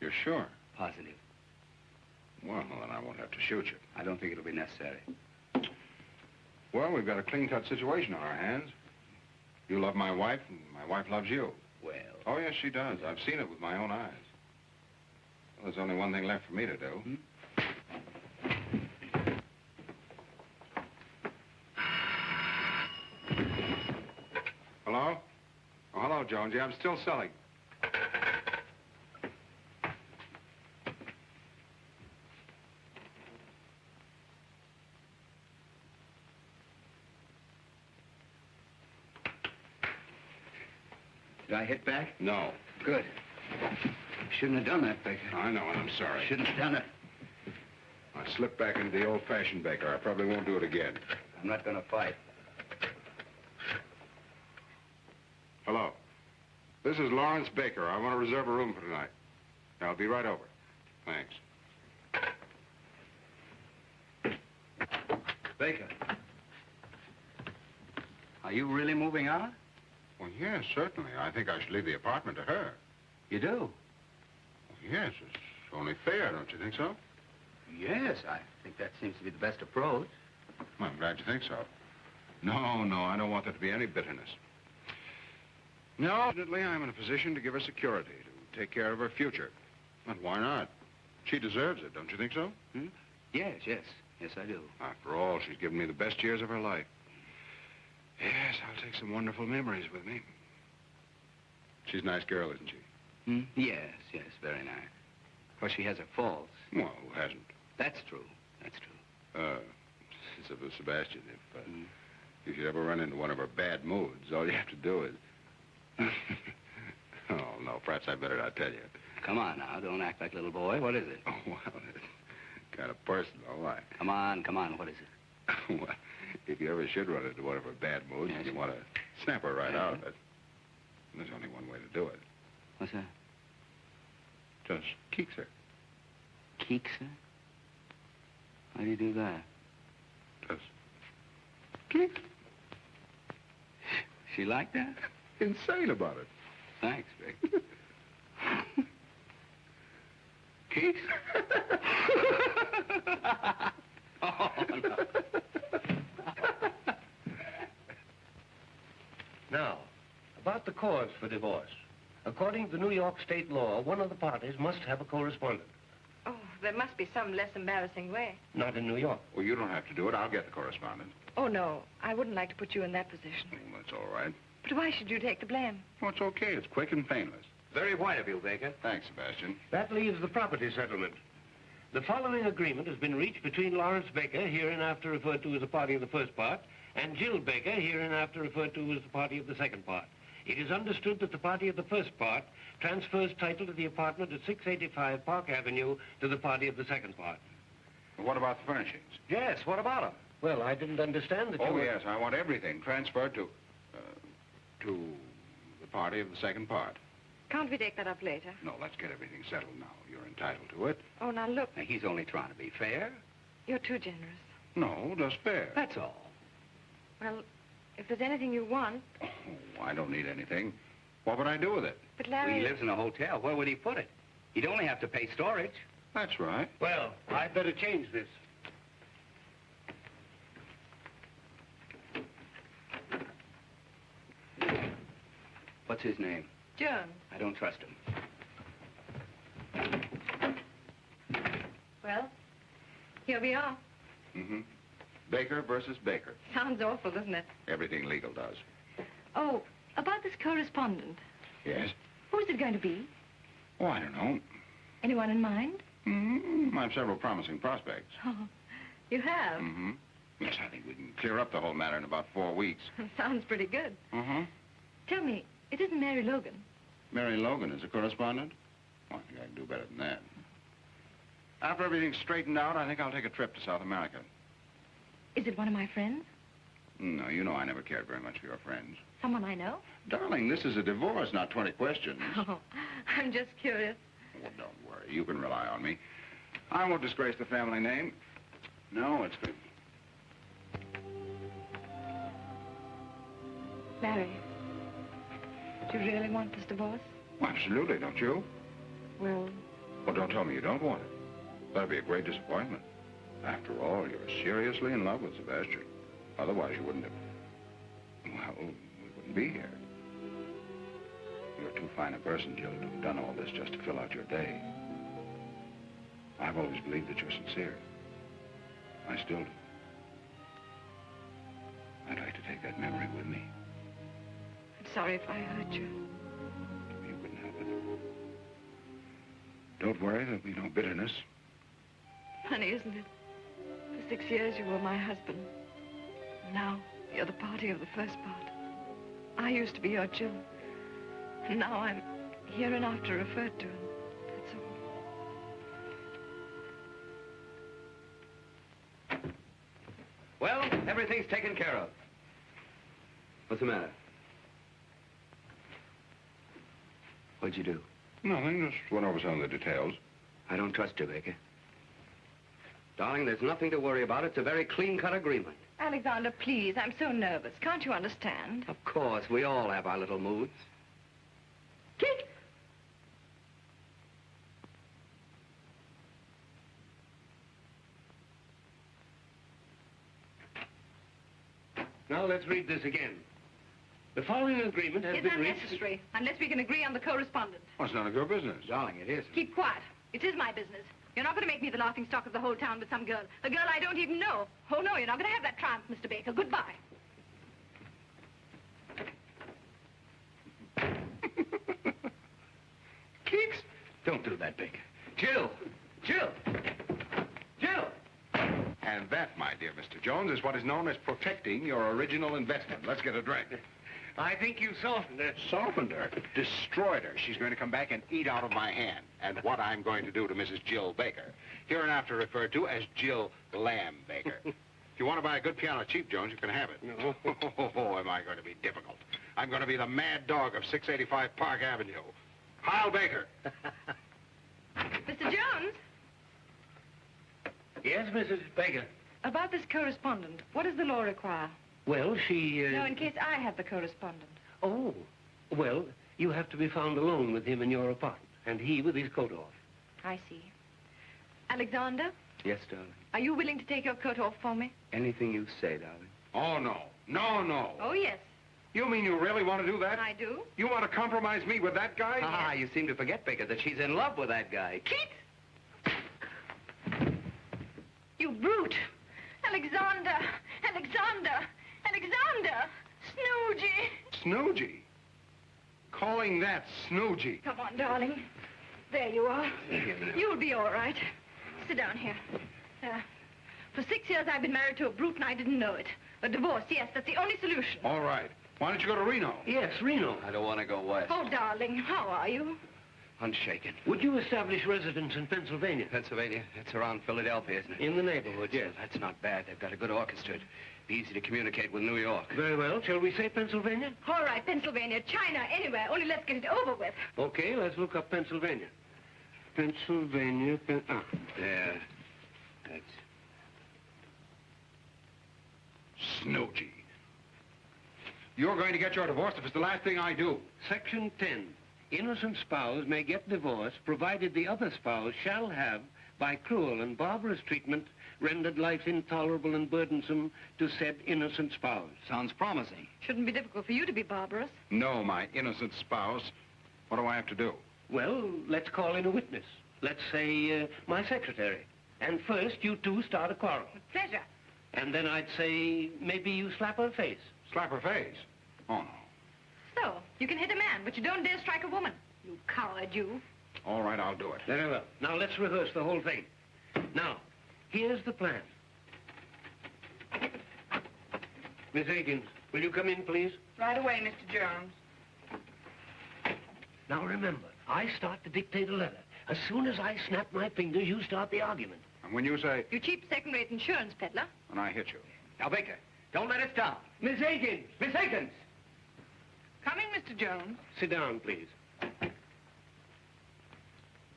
You're sure? Positive. Well, then I won't have to shoot you. I don't think it'll be necessary. Well, we've got a clean-cut situation on our hands. You love my wife, and my wife loves you. Well... Oh, yes, she does. I've seen it with my own eyes. Well, there's only one thing left for me to do. Hello? Oh, hello, Jonesy. I'm still selling. Did I hit back? No. Good. Shouldn't have done that, Baker. I know, and I'm sorry. Shouldn't have done it. I slipped back into the old-fashioned Baker. I probably won't do it again. I'm not going to fight. Hello. This is Lawrence Baker. I want to reserve a room for tonight. I'll be right over. Thanks. Baker. Are you really moving out? Well, yes, certainly. I think I should leave the apartment to her. You do? Well, yes, it's only fair, don't you think so? Yes, I think that seems to be the best approach. Well, I'm glad you think so. No, I don't want there to be any bitterness. No, fortunately, I'm in a position to give her security, to take care of her future. And why not? She deserves it, don't you think so? Hmm? Yes, I do. After all, she's given me the best years of her life. Yes, I'll take some wonderful memories with me. She's a nice girl, isn't she? Hmm? Yes, very nice. Of course, she has her faults. Well, who hasn't? That's true. Sebastian, if you ever run into one of her bad moods, all you have to do is... Oh, no, perhaps I better not tell you. Come on now, don't act like a little boy. What is it? Oh, well, it's kind of personal. Come on, what is it? Well, if you ever should run into one of her bad moods, and you want to snap her right out of it, there's only one way to do it. What's that? Just keeks her. Keeks her? How do you do that? Just keeks. She like that? Insane about it. Thanks, Vic. Keeks? Oh, no. Now, about the cause for divorce. According to the New York state law, one of the parties must have a correspondent. Oh, there must be some less embarrassing way. Not in New York. Well, you don't have to do it. I'll get the correspondent. Oh, no. I wouldn't like to put you in that position. Well, that's all right. But why should you take the blame? Well, it's okay. It's quick and painless. Very white of you, Baker. Thanks, Sebastian. That leaves the property settlement. The following agreement has been reached between Lawrence Baker, hereinafter referred to as a party of the first part, and Jill Baker, hereinafter referred to as the party of the second part. It is understood that the party of the first part transfers title to the apartment at 685 Park Avenue to the party of the second part. What about the furnishings? Yes, what about them? Well, I didn't understand that you Oh, were... yes, I want everything transferred to the party of the second part. Can't we take that up later? No, let's get everything settled now. You're entitled to it. Oh, now look, Now, he's only trying to be fair. you're too generous. No, just fair. That's all. Well, if there's anything you want... Oh, I don't need anything. What would I do with it? But Larry... He lives in a hotel. Where would he put it? He'd only have to pay storage. That's right. Well, I'd better change this. What's his name? Jones. I don't trust him. Well, here we are. Mm-hmm. Baker versus Baker. Sounds awful, doesn't it? Everything legal does. Oh, about this correspondent. Yes? Who's it going to be? Oh, I don't know. Anyone in mind? Mm-hmm. I have several promising prospects. Oh, you have? Mm-hmm. Yes, I think we can clear up the whole matter in about 4 weeks. Sounds pretty good. Mm-hmm. Tell me, it isn't Mary Logan. Mary Logan is a correspondent? Oh, I think I can do better than that. After everything's straightened out, I think I'll take a trip to South America. Is it one of my friends? No, you know I never cared very much for your friends. Someone I know? Darling, this is a divorce, not 20 questions. Oh, I'm just curious. Well, don't worry. You can rely on me. I won't disgrace the family name. No, it's good. Larry, do you really want this divorce? Well, absolutely, don't you? Well, Well, don't tell me you don't want it. That'd be a great disappointment. After all, you're seriously in love with Sebastian. Otherwise, you wouldn't have... Well, we wouldn't be here. You're too fine a person, Jill, to have done all this just to fill out your day. I've always believed that you're sincere. I still do. I'd like to take that memory with me. I'm sorry if I hurt you. You couldn't help it. Don't worry, there'll be no bitterness. Funny, isn't it? For 6 years, you were my husband. Now, you're the party of the first part. I used to be your Jill. And now I'm hereinafter referred to, and that's all. Well, everything's taken care of. What's the matter? What'd you do? Nothing, just went over some of the details. I don't trust you, Baker. Darling, there's nothing to worry about. It's a very clean-cut agreement. Alexander, please, I'm so nervous. Can't you understand? Of course, we all have our little moods. Kick! Now, let's read this again. The following agreement has It's been reached... unnecessary, unless we can agree on the correspondence. Well, it's none of your business. Darling, it isn't. Keep quiet. It is my business. You're not going to make me the laughing stock of the whole town with some girl. A girl I don't even know. Oh, no, you're not going to have that triumph, Mr. Baker. Goodbye. Kicks? Don't do that, Baker. Jill! Jill! Jill! And that, my dear Mr. Jones, is what is known as protecting your original investment. Let's get a drink. I think you softened her. Softened her, destroyed her. She's going to come back and eat out of my hand. And what I'm going to do to Mrs. Jill Baker, hereinafter referred to as Jill Lamb Baker. If you want to buy a good piano cheap, Jones, you can have it. No. Oh, am I going to be difficult? I'm going to be the mad dog of 685 Park Avenue. Heil Baker. Mr. Jones, Yes, Mrs. Baker. about this correspondent, what does the law require? Well, she... No, in case I have the correspondent. Oh, well, you have to be found alone with him in your apartment, and he with his coat off. I see. Alexander, Yes, darling. are you willing to take your coat off for me? Anything you say, darling. Oh, no. No, no. Oh, yes, You mean you really want to do that? I do. You want to compromise me with that guy? Ah, you seem to forget, Baker, that she's in love with that guy. Keith! You brute! Alexander! Alexander! Alexander! Snoogey! Snoogey? Calling that Snoogey? Come on, darling. There you are. You'll be all right. Sit down here. For 6 years, I've been married to a brute, and I didn't know it. A divorce, yes, that's the only solution. All right. Why don't you go to Reno? Yes, Reno. I don't want to go west. Oh, darling, how are you? Unshaken. Would you establish residence in Pennsylvania? Pennsylvania? It's around Philadelphia, isn't it? In the neighborhood, yes. That's not bad. They've got a good orchestra. It'd be easy to communicate with New York. Very well. Shall we say Pennsylvania? All right, Pennsylvania, China, anywhere. Only let's get it over with. Okay, let's look up Pennsylvania. Pennsylvania, There. That's... Snoogey. You're going to get your divorce if it's the last thing I do. Section 10. Innocent spouse may get divorced provided the other spouse shall have, by cruel and barbarous treatment, rendered life intolerable and burdensome to said innocent spouse. Sounds promising. Shouldn't be difficult for you to be barbarous. No, my innocent spouse. What do I have to do? Well, let's call in a witness. Let's say, my secretary. And first, you two start a quarrel. With pleasure. And then I'd say, maybe you slap her face. Slap her face? Oh, no. So, you can hit a man, but you don't dare strike a woman. You coward, you. All right, I'll do it. Very well. Now, let's rehearse the whole thing. Now, here's the plan. Miss Akins, will you come in, please? Right away, Mr. Jones. Now, remember, I start to dictate a letter. As soon as I snap my fingers, you start the argument. And when you say, You cheap second-rate insurance peddler. and I hit you. Now, Baker, don't let us down. Miss Akins! Miss Akins! Coming, Mr. Jones. Sit down, please.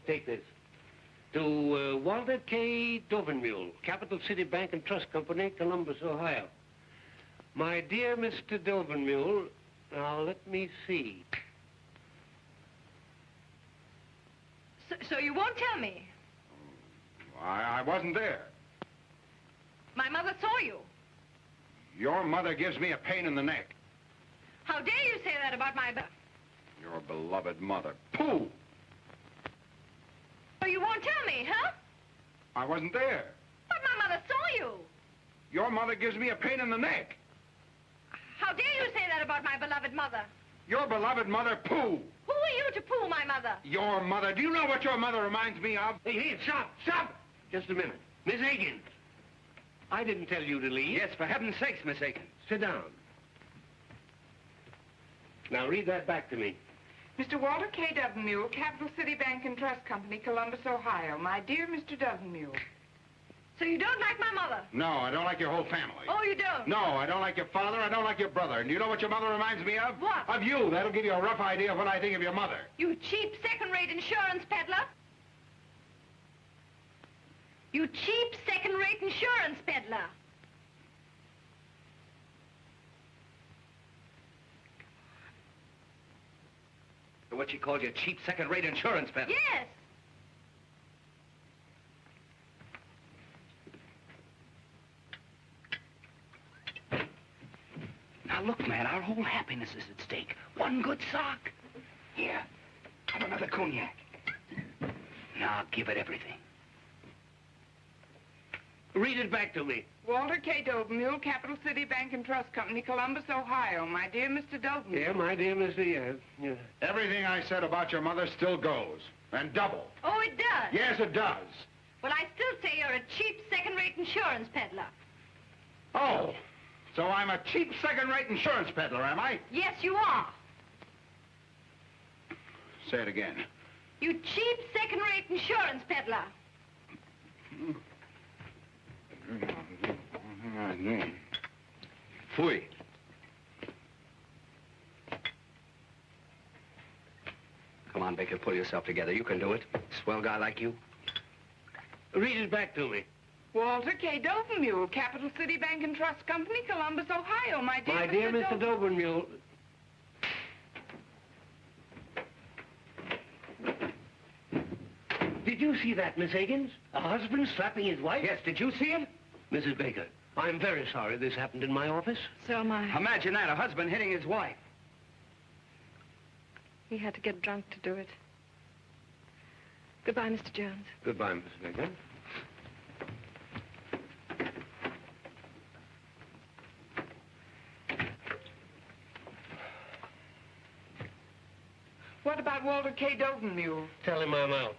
Take this. To Walter K. Dovenmule, Capital City Bank and Trust Company, Columbus, Ohio. My dear Mr. Dovenmule, now let me see. So you won't tell me? I wasn't there. My mother saw you. Your mother gives me a pain in the neck. How dare you say that about my... Your beloved mother. Pooh! So you won't tell me, huh? I wasn't there. But my mother saw you. Your mother gives me a pain in the neck. How dare you say that about my beloved mother? Your beloved mother, pooh! Who are you to pull my mother? Your mother. Do you know what your mother reminds me of? Hey, stop, stop! Just a minute. Miss Akins, I didn't tell you to leave. Yes, for heaven's sakes, Miss Akins. Sit down. Now, read that back to me. Mr. Walter K. Dovenmule, Capital City Bank and Trust Company, Columbus, Ohio. My dear Mr. Dovenmule. So you don't like my mother? No, I don't like your whole family. Oh, you don't? No, I don't like your father. I don't like your brother. And do you know what your mother reminds me of? What? Of you. That'll give you a rough idea of what I think of your mother. You cheap second-rate insurance peddler. You cheap second-rate insurance peddler. What she called you, cheap second-rate insurance peddler. Yes. Now, look, man, our whole happiness is at stake. One good sock. Here, have another cognac. Now, give it everything. Read it back to me. Walter K. Dovenmule, Capital City Bank and Trust Company, Columbus, Ohio. My dear Mr. Dovenmule. Yeah, my dear Mr. Yeah. Everything I said about your mother still goes. And double. Oh, it does? Yes, it does. Well, I still say you're a cheap second-rate insurance peddler. Oh, so I'm a cheap second-rate insurance peddler, am I? Yes, you are. Say it again. You cheap second-rate insurance peddler. Fui. Come on, Baker, pull yourself together. You can do it. Swell guy like you. Read it back to me. Walter K. Dovenmule, Capital City Bank and Trust Company, Columbus, Ohio. My dear Mr. Dovenmule. Did you see that, Miss Higgins? A husband slapping his wife? Yes, did you see it? Mrs. Baker, I'm very sorry this happened in my office. So am I. Imagine that, a husband hitting his wife. He had to get drunk to do it. Goodbye, Mr. Jones. Goodbye, Miss Baker. What about Walter K. Dovenmule? Tell him I'm out.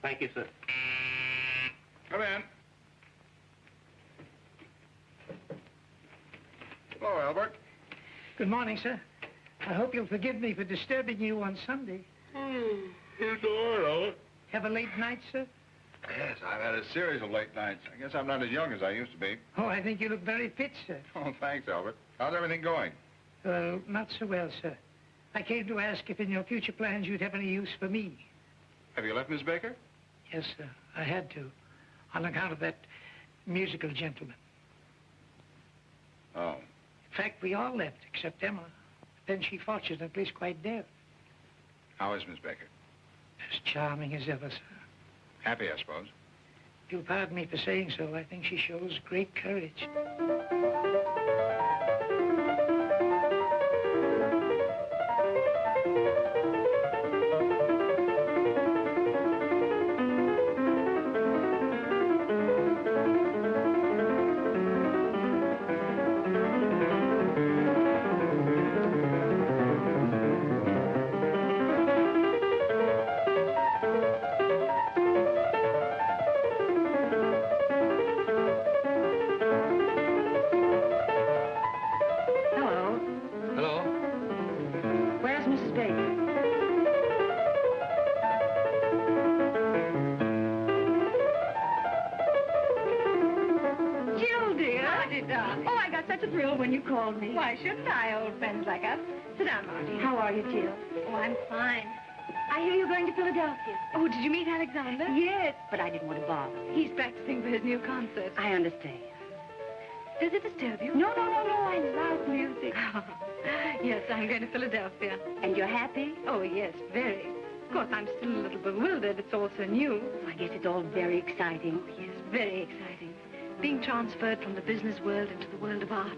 Thank you, sir. Come in. Hello, Albert. Good morning, sir. I hope you'll forgive me for disturbing you on Sunday. It's all right, Albert. Have a late night, sir? Yes, I've had a series of late nights. I guess I'm not as young as I used to be. Oh, I think you look very fit, sir. Oh, thanks, Albert. How's everything going? Well, not so well, sir. I came to ask if in your future plans you'd have any use for me. Have you left Miss Baker? Yes, sir. I had to, on account of that musical gentleman. Oh. In fact, we all left, except Emma. Then she fortunately is quite deaf. How is Miss Baker? As charming as ever, sir. Happy, I suppose. You'll pardon me for saying so. I think she shows great courage. Why shouldn't I, old friends like us? Sit down, Marty. How are you, Jill? Oh, I'm fine. I hear you're going to Philadelphia. Oh, did you meet Alexander? Yes, but I didn't want to bother. He's practicing for his new concert. I understand. Does it disturb you? No. I love music. Yes, I'm going to Philadelphia. And you're happy? Oh, yes, very. Of course, I'm still a little bewildered. It's all so new. I guess it's all very exciting. Oh, yes, very exciting. Being transferred from the business world into the world of art.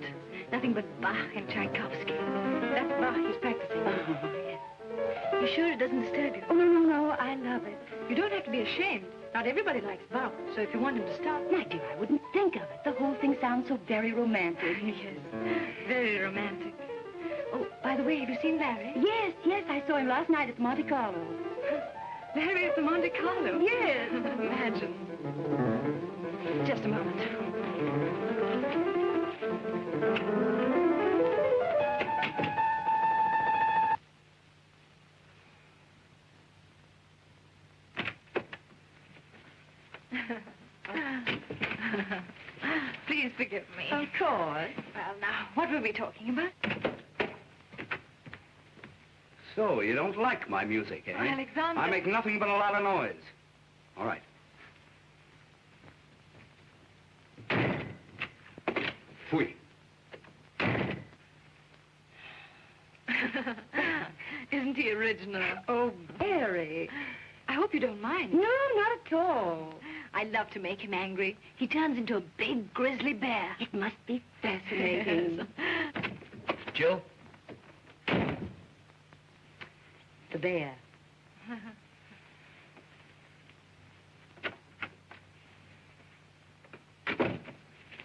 Nothing but Bach and Tchaikovsky. That's Bach he's practicing. Oh, yes. You sure it doesn't disturb you? Oh, no. I love it. You don't have to be ashamed. Not everybody likes Bach, so if you want him to stop... My dear, I wouldn't think of it. The whole thing sounds so very romantic. Yes, very romantic. Oh, by the way, have you seen Larry? Yes, I saw him last night at Monte Carlo. Larry at the Monte Carlo? Yes. Imagine. Just a moment. Please forgive me. Of course. Well, now, what were we talking about? So, you don't like my music, eh? Oh, Alexander. I make nothing but a lot of noise. All right. Fui. Isn't he original? Oh, very. I hope you don't mind. No, not at all. I love to make him angry. He turns into a big grizzly bear. It must be fascinating. Jill? The bear.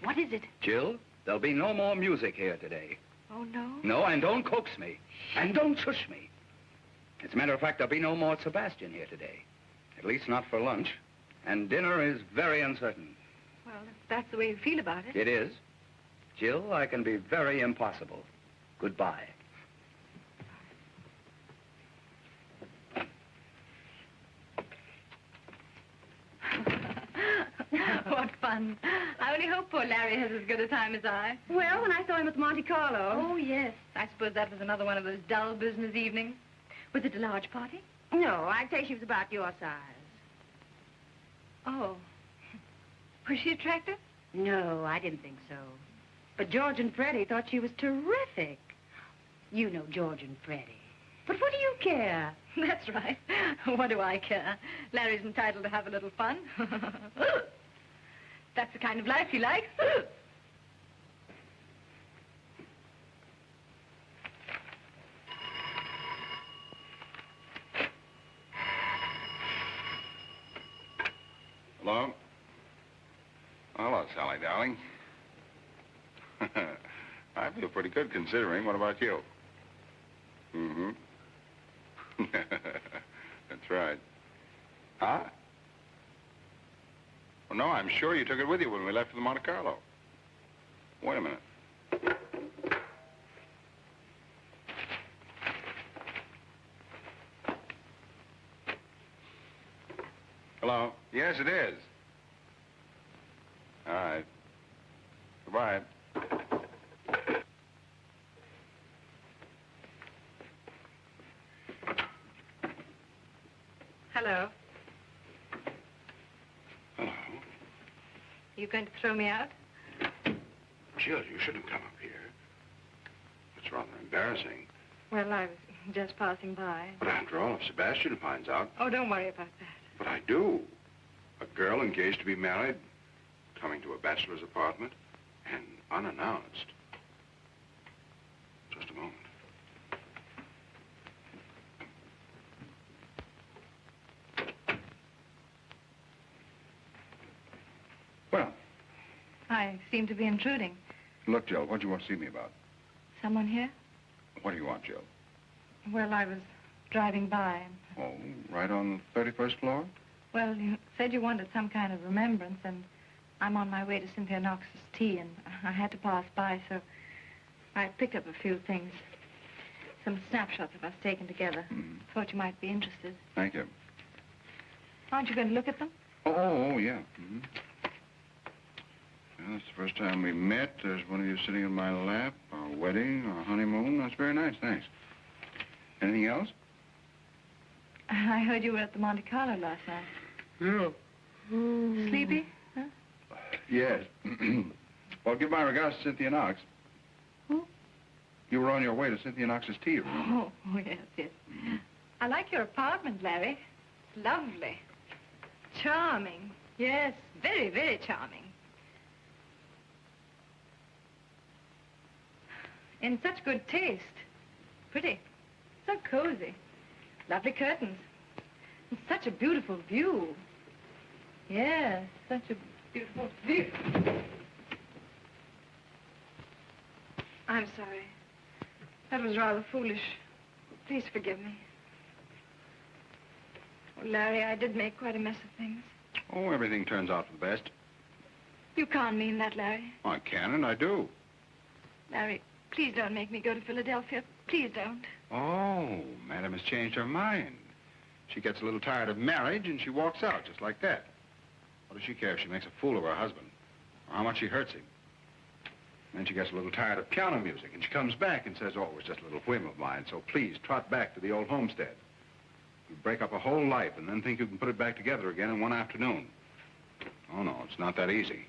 What is it? Jill, there'll be no more music here today. Oh, no? No, and don't coax me. And don't shush me. As a matter of fact, there'll be no more Sebastian here today. At least not for lunch. And dinner is very uncertain. Well, if that's the way you feel about it. It is. Jill, I can be very impossible. Goodbye. What fun. I only hope poor Larry has as good a time as I. Well, when I saw him at Monte Carlo. Oh, yes. I suppose that was another one of those dull business evenings. Was it a large party? No, I'd say she was about your size. Oh. Was she attractive? No, I didn't think so. But George and Freddie thought she was terrific. You know George and Freddie. But what do you care? That's right. What do I care? Larry's entitled to have a little fun. That's the kind of life he likes. Hello? Hello, Sally, darling. I feel pretty good considering. What about you? Mm-hmm. That's right. Huh? no, I'm sure you took it with you when we left for the Monte Carlo. Wait a minute. Hello? Yes, it is. All right. Goodbye. Hello. Hello. You going to throw me out? Jill, you shouldn't come up here. It's rather embarrassing. Well, I was just passing by. But after all, if Sebastian finds out... Oh, don't worry about that. But I do. A girl engaged to be married, coming to a bachelor's apartment, and unannounced. Just a moment. Well, I seem to be intruding. look, Jill, what do you want to see me about? Someone here? What do you want, Jill? Well, I was driving by. Oh, right on the 31st floor? Well, you said you wanted some kind of remembrance, and I'm on my way to Cynthia Knox's tea, and I had to pass by, so I picked up a few things. Some snapshots of us taken together. Thought you might be interested. Thank you. Aren't you going to look at them? Oh, yeah. Well, that's the first time we met. There's one of you sitting in my lap. Our wedding, our honeymoon. That's very nice, thanks. Anything else? I heard you were at the Monte Carlo last night. Yeah. Sleepy? Huh? Yes. Well, give my regards to Cynthia Knox. Who? You were on your way to Cynthia Knox's tea room. Oh, yes, yes. I like your apartment, Larry. It's lovely. Charming. Yes, very, very charming. In such good taste. Pretty. So cozy. Lovely curtains. And such a beautiful view. Yes, such a beautiful view. I'm sorry. That was rather foolish. Please forgive me. Oh, Larry, I did make quite a mess of things. Oh, everything turns out for the best. You can't mean that, Larry. I can and I do. Larry, please don't make me go to Philadelphia. Please don't. Oh, Madam has changed her mind. She gets a little tired of marriage and she walks out just like that. What does she care if she makes a fool of her husband or how much she hurts him? Then she gets a little tired of piano music and she comes back and says, oh, it was just a little whim of mine, so please trot back to the old homestead. You break up a whole life and then think you can put it back together again in one afternoon. Oh, no, it's not that easy.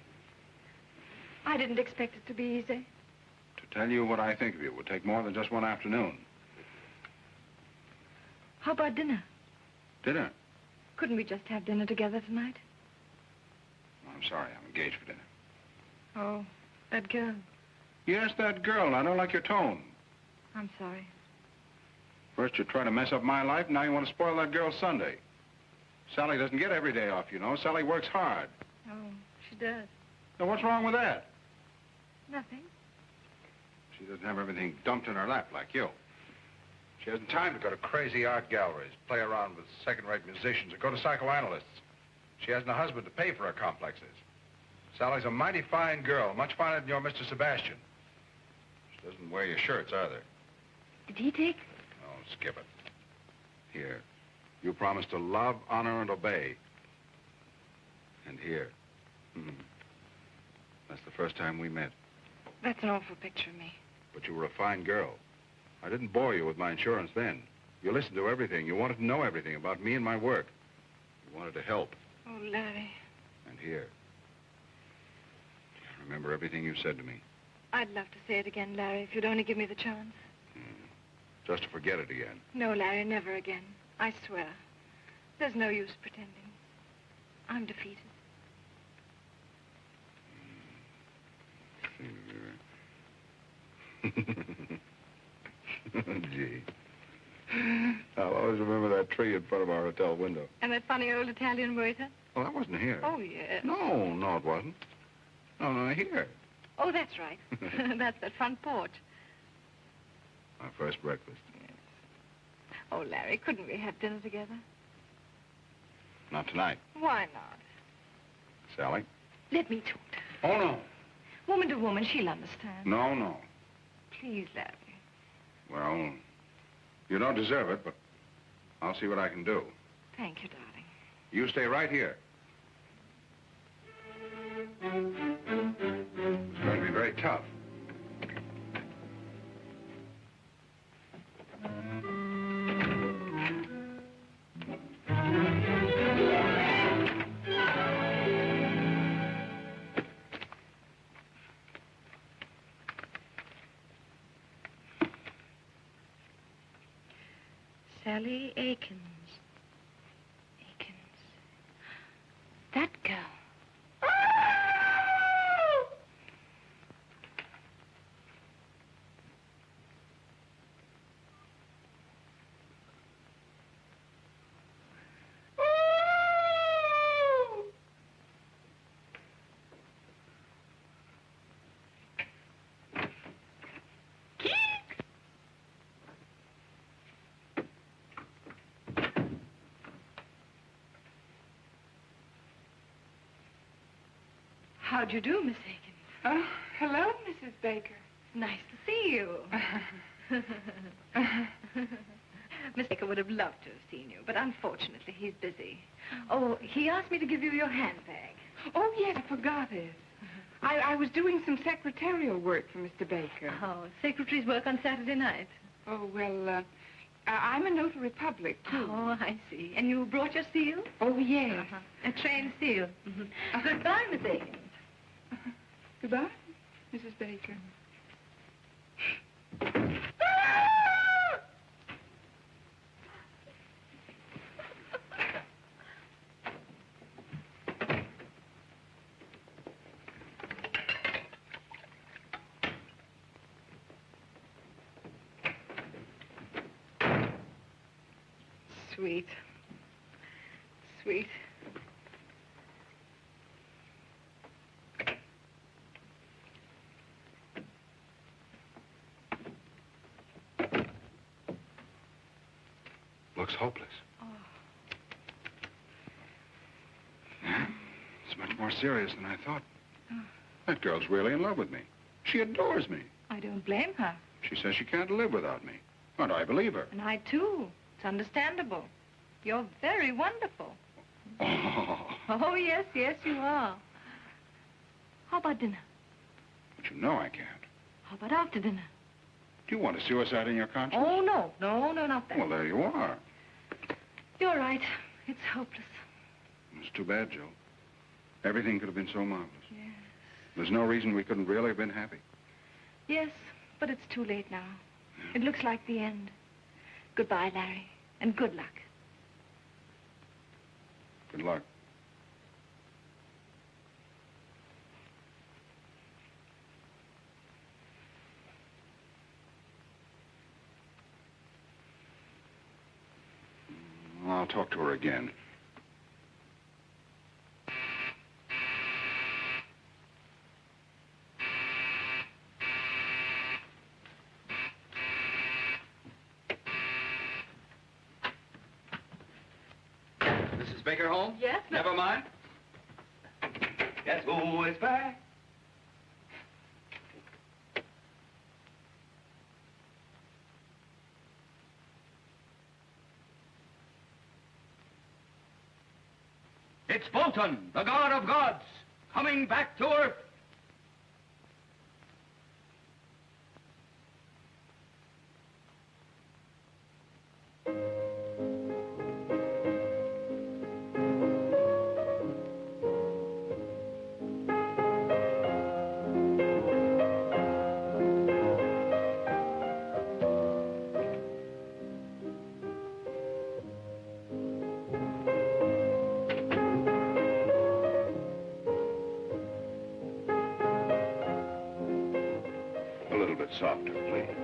I didn't expect it to be easy. To tell you what I think of you would take more than just one afternoon. How about dinner? Dinner? Couldn't we just have dinner together tonight? Oh, I'm sorry, I'm engaged for dinner. Oh, that girl. Yes, that girl. I don't like your tone. I'm sorry. First you try to mess up my life, now you want to spoil that girl's Sunday. Sally doesn't get every day off, you know. Sally works hard. Oh, she does. Now, what's wrong with that? Nothing. She doesn't have everything dumped in her lap like you. She hasn't time to go to crazy art galleries, play around with second-rate musicians, or go to psychoanalysts. She hasn't a husband to pay for her complexes. Sally's a mighty fine girl, much finer than your Mr. Sebastian. She doesn't wear your shirts either. Did he take? Oh, skip it. Here. You promised to love, honor, and obey. And here. That's the first time we met. That's an awful picture of me. But you were a fine girl. I didn't bore you with my insurance then. You listened to everything. You wanted to know everything about me and my work. You wanted to help. Oh, Larry. And here. I remember everything you said to me. I'd love to say it again, Larry, if you'd only give me the chance. Just to forget it again. No, Larry, never again. I swear. There's no use pretending. I'm defeated. Gee. I'll always remember that tree in front of our hotel window. And that funny old Italian waiter? Well, that wasn't here. Oh, yes. No, it wasn't. No, here. Oh, that's right. That's that front porch. Our first breakfast. Yes. Oh, Larry, couldn't we have dinner together? Not tonight. Why not? Sally? Let me talk to her. Oh, no. Woman to woman, she'll understand. No, no. Please, Larry. Well, you don't deserve it, but I'll see what I can do. Thank you, darling. You stay right here. It's going to be very tough. Sally Akins. That girl. How'd you do, Miss Akins? Oh, hello, Mrs. Baker. Nice to see you. Miss Baker would have loved to have seen you, but unfortunately he's busy. Oh, he asked me to give you your handbag. Oh, yes, I forgot it. I was doing some secretarial work for Mr. Baker. Oh, secretary's work on Saturday night. Oh, well, I'm a notary public, too. Oh, I see. And you brought your seal? Oh, yes. A trained seal. Goodbye, Miss Akins. Goodbye, Mrs. Baker. Sweet. Sweet. Looks hopeless. Oh. Yeah, it's much more serious than I thought. That girl's really in love with me. She adores me. I don't blame her. She says she can't live without me. And I believe her. And I, too. It's understandable. You're very wonderful. Oh. Oh, yes, yes, you are. How about dinner? But you know I can't. How about after dinner? Do you want a suicide in your conscience? Oh, no. No, not that. Well, there you are. You're right. It's hopeless. It's too bad, Joe. Everything could have been so marvelous. Yes. There's no reason we couldn't really have been happy. Yes, but it's too late now. It looks like the end. Goodbye, Larry, and good luck. Good luck. I'll talk to her again. Mrs. Baker home? Yes? Never mind. Guess who is back? It's Bolton, the god of gods, coming back to Earth. A little bit softer, please.